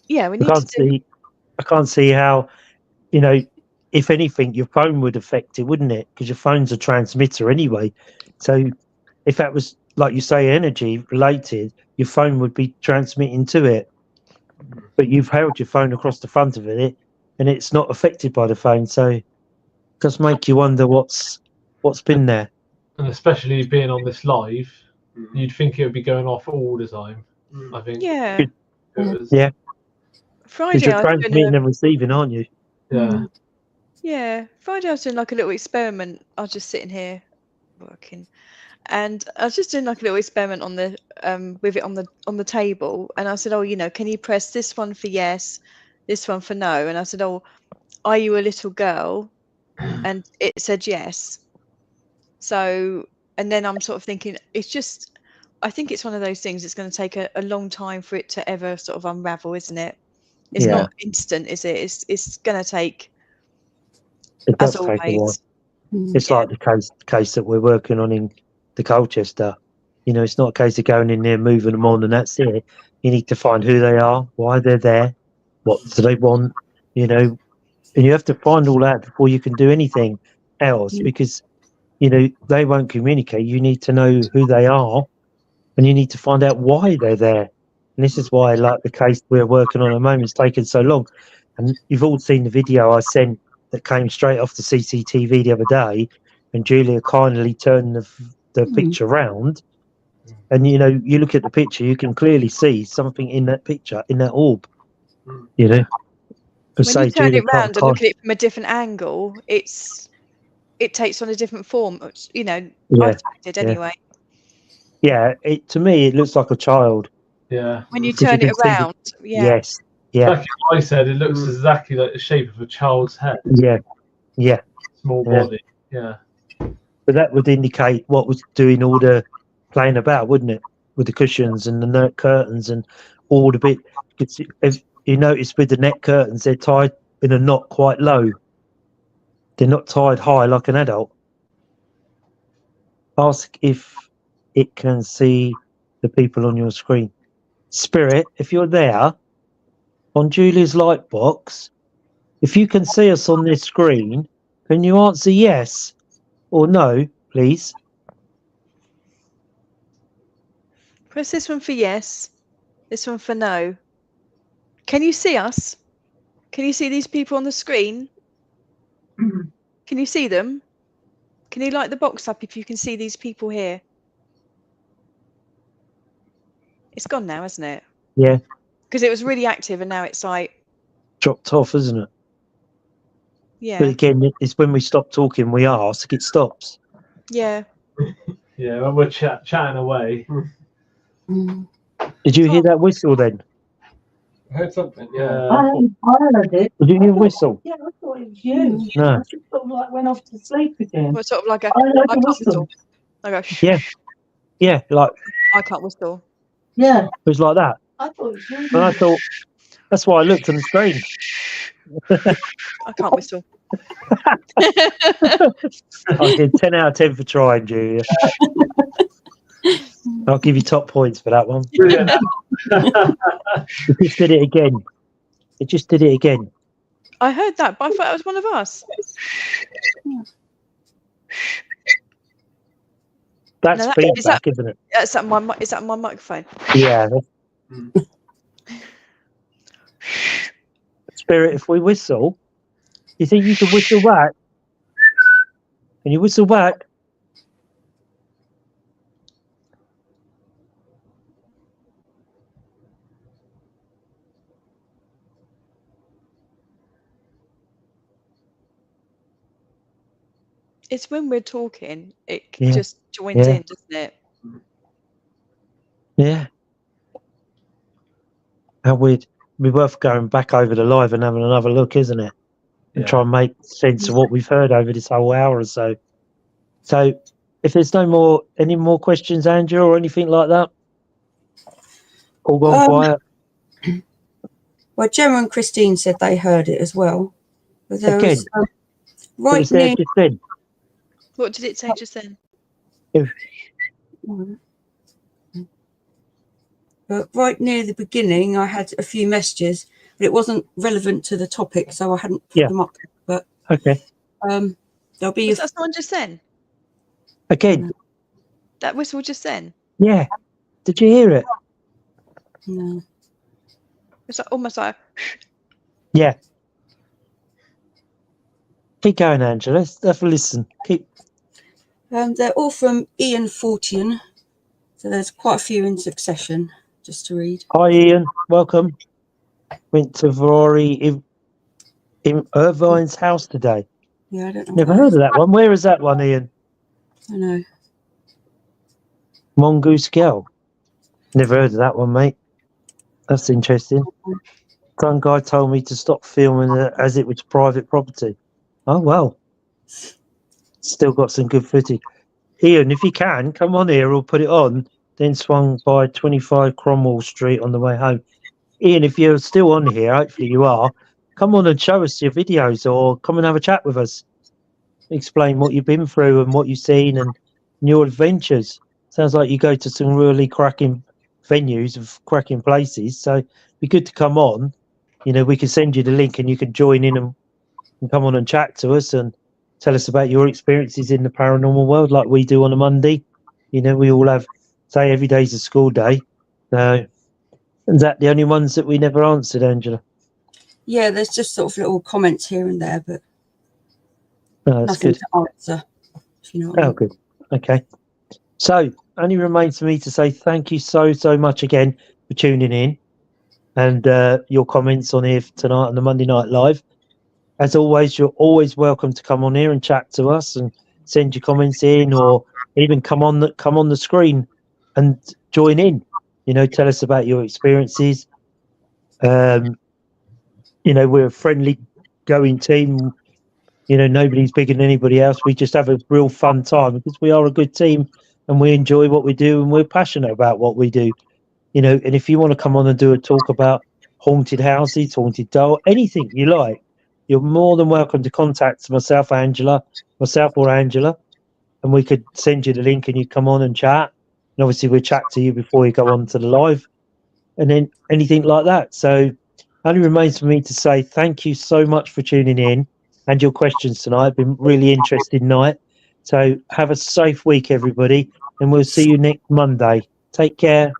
Speaker 5: yeah, we need to do.
Speaker 1: I can't see how, you know, if anything, your phone would affect it, wouldn't it? Because your phone's a transmitter anyway. So if that was, like you say, energy related, your phone would be transmitting to it. But you've held your phone across the front of it, and it's not affected by the phone. So it does make you wonder what's been there.
Speaker 4: And especially being on this live, you'd think it would be going off all the time. I think.
Speaker 5: Yeah.
Speaker 4: It was,
Speaker 1: Yeah. Because
Speaker 5: Friday,
Speaker 1: you're
Speaker 5: I was doing
Speaker 1: transmitting and receiving, aren't you?
Speaker 4: yeah.
Speaker 5: yeah. Friday, I was doing like a little experiment. I was just sitting here working, and I was just doing like a little experiment on the with it on the table. And I said, oh, can you press this one for yes, this one for no? And I said, oh, are you a little girl? And it said yes. So, and then I'm sort of thinking, I think it's one of those things. It's going to take a long time for it to ever sort of unravel, isn't it? It's
Speaker 1: Yeah.
Speaker 5: not instant, is it? It's going to take,
Speaker 1: It
Speaker 5: as
Speaker 1: does take a while.
Speaker 5: always.
Speaker 1: It's like the case that we're working on in the Colchester. It's not a case of going in there, moving them on, and that's it. You need to find who they are, why they're there, what do they want, and you have to find all that before you can do anything else, because they won't communicate. You need to know who they are, and you need to find out why they're there. And this is why, like the case we're working on at the moment, is taking so long. And you've all seen the video I sent that came straight off the CCTV the other day, and Julia kindly turned the picture round. And you look at the picture, you can clearly see something in that picture, in that orb.
Speaker 5: When you turn
Speaker 1: Julia
Speaker 5: it round and look
Speaker 1: can't-
Speaker 5: at it from a different angle, it takes on a different form. I
Speaker 1: Yeah,
Speaker 5: did anyway.
Speaker 1: yeah. To me, it looks like a child.
Speaker 4: Yeah.
Speaker 5: When you
Speaker 1: Because you
Speaker 5: turn it
Speaker 1: can see
Speaker 5: around, yeah.
Speaker 1: Yes. Yeah.
Speaker 4: Exactly what I said. It looks exactly like the shape of a child's head.
Speaker 1: Yeah. Yeah.
Speaker 4: Small
Speaker 1: Yeah.
Speaker 4: body. Yeah.
Speaker 1: But that would indicate what was doing all the playing about, wouldn't it? With the cushions and the net curtains and all the bit. If you notice with the net curtains, they're tied in a knot quite low. They're not tied high like an adult. Ask if it can see the people on your screen. Spirit, if you're there on Julie's light box, if you can see us on this screen, can you answer yes or no, please?
Speaker 5: Press this one for yes, this one for no. Can you see us? Can you see these people on the screen? Can you see them? Can you light the box up if you can see these people here? It's gone now, hasn't it?
Speaker 1: Yeah.
Speaker 5: Because it was really active and now it's like...
Speaker 1: Dropped off, isn't it?
Speaker 5: Yeah.
Speaker 1: But again, it's when we stop talking, we ask, it stops.
Speaker 5: Yeah.
Speaker 4: Yeah, when we're chatting away.
Speaker 1: Did you hear that whistle then?
Speaker 3: I heard something.
Speaker 4: Yeah.
Speaker 6: I heard it.
Speaker 1: Did you hear a whistle?
Speaker 6: Yeah, I thought it was you.
Speaker 1: No.
Speaker 6: I just sort of like went off to sleep again.
Speaker 5: Well, sort of like a...
Speaker 6: I heard
Speaker 5: I
Speaker 6: a
Speaker 5: can't
Speaker 6: whistle.
Speaker 5: whistle. I go, shh.
Speaker 1: Yeah. Yeah, like
Speaker 5: I can't whistle.
Speaker 6: Yeah,
Speaker 1: it was like that.
Speaker 6: I thought it was you.
Speaker 1: And I thought, that's why I looked on the screen.
Speaker 5: I can't whistle.
Speaker 1: I did 10 out of 10 for trying, Julia. I'll give you top points for that one.
Speaker 4: Brilliant.
Speaker 1: It just did it again. It just did it again.
Speaker 5: I heard that, but I thought it was one of us.
Speaker 1: That's
Speaker 5: No, that-
Speaker 1: feedback,
Speaker 5: is that-
Speaker 1: isn't it?
Speaker 5: Is that my microphone?
Speaker 1: Yeah. Spirit, if we whistle, you think you can whistle back? Can you whistle back?
Speaker 5: It's when we're talking, it
Speaker 1: Yeah.
Speaker 5: just joins
Speaker 1: Yeah.
Speaker 5: in, doesn't it?
Speaker 1: Yeah. How weird. It'd be worth going back over the live and having another look, isn't it? And
Speaker 4: Yeah.
Speaker 1: try and make sense of what we've heard over this whole hour or so. So, if there's any more questions, Andrew, or anything like that, all gone quiet.
Speaker 2: Well, Gemma and Christine said they heard it as well. But there
Speaker 1: Again?
Speaker 2: was
Speaker 1: It
Speaker 2: right
Speaker 1: was there
Speaker 2: near.
Speaker 1: just then.
Speaker 5: What did it say just then?
Speaker 2: But right near the beginning, I had a few messages, but it wasn't relevant to the topic, so I hadn't put
Speaker 1: Yeah.
Speaker 2: them up. But
Speaker 1: Okay.
Speaker 2: There'll be
Speaker 5: Was that someone just then?
Speaker 1: Again,
Speaker 5: That whistle just then?
Speaker 1: yeah. Did you hear it?
Speaker 2: no.
Speaker 5: It's like, almost like
Speaker 1: Yeah. Keep going, Angela. Let's have a listen. Keep.
Speaker 2: They're all from Ian Fortian, so there's quite a few in succession. Just to read.
Speaker 1: Hi, Ian. Welcome. Went to Rory in Irvine's house today.
Speaker 2: Yeah, I don't know.
Speaker 1: Never
Speaker 2: why.
Speaker 1: heard of that one. Where is that one, Ian?
Speaker 2: I know.
Speaker 1: Mongoose Girl. Never heard of that one, mate. That's interesting. Some guy told me to stop filming it as it was private property. Oh, well. Still got some good footage. Ian, if you can, come on here, we'll put it on. Then swung by 25 Cromwell Street on the way home. Ian, if you're still on here, hopefully you are, come on and show us your videos or come and have a chat with us. Explain what you've been through and what you've seen and your adventures. Sounds like you go to some really cracking venues of cracking places. So it'd be good to come on. You know, we can send you the link and you can join in and come on and chat to us and tell us about your experiences in the paranormal world like we do on a Monday. You know, we all have, say, every day's a school day. Is that the only ones that we never answered, Angela?
Speaker 2: Yeah, there's just sort of little comments here and there, but
Speaker 1: Oh, that's
Speaker 2: nothing
Speaker 1: good.
Speaker 2: to answer. If you know what I
Speaker 1: Oh,
Speaker 2: mean.
Speaker 1: good. Okay. So, only remains for me to say thank you so much again for tuning in and your comments on here tonight on the Monday Night Live. As always, you're always welcome to come on here and chat to us and send your comments in, or even come on the screen and join in. You know, tell us about your experiences. You know, we're a friendly, going team. You know, nobody's bigger than anybody else. We just have a real fun time because we are a good team and we enjoy what we do and we're passionate about what we do. You know, and if you want to come on and do a talk about haunted houses, haunted doll, anything you like, you're more than welcome to contact myself or Angela, and we could send you the link and you come on and chat. And obviously we'll chat to you before you go on to the live and then anything like that. So only remains for me to say thank you so much for tuning in and your questions tonight. Been really interesting night. So have a safe week, everybody, and we'll see you next Monday. Take care.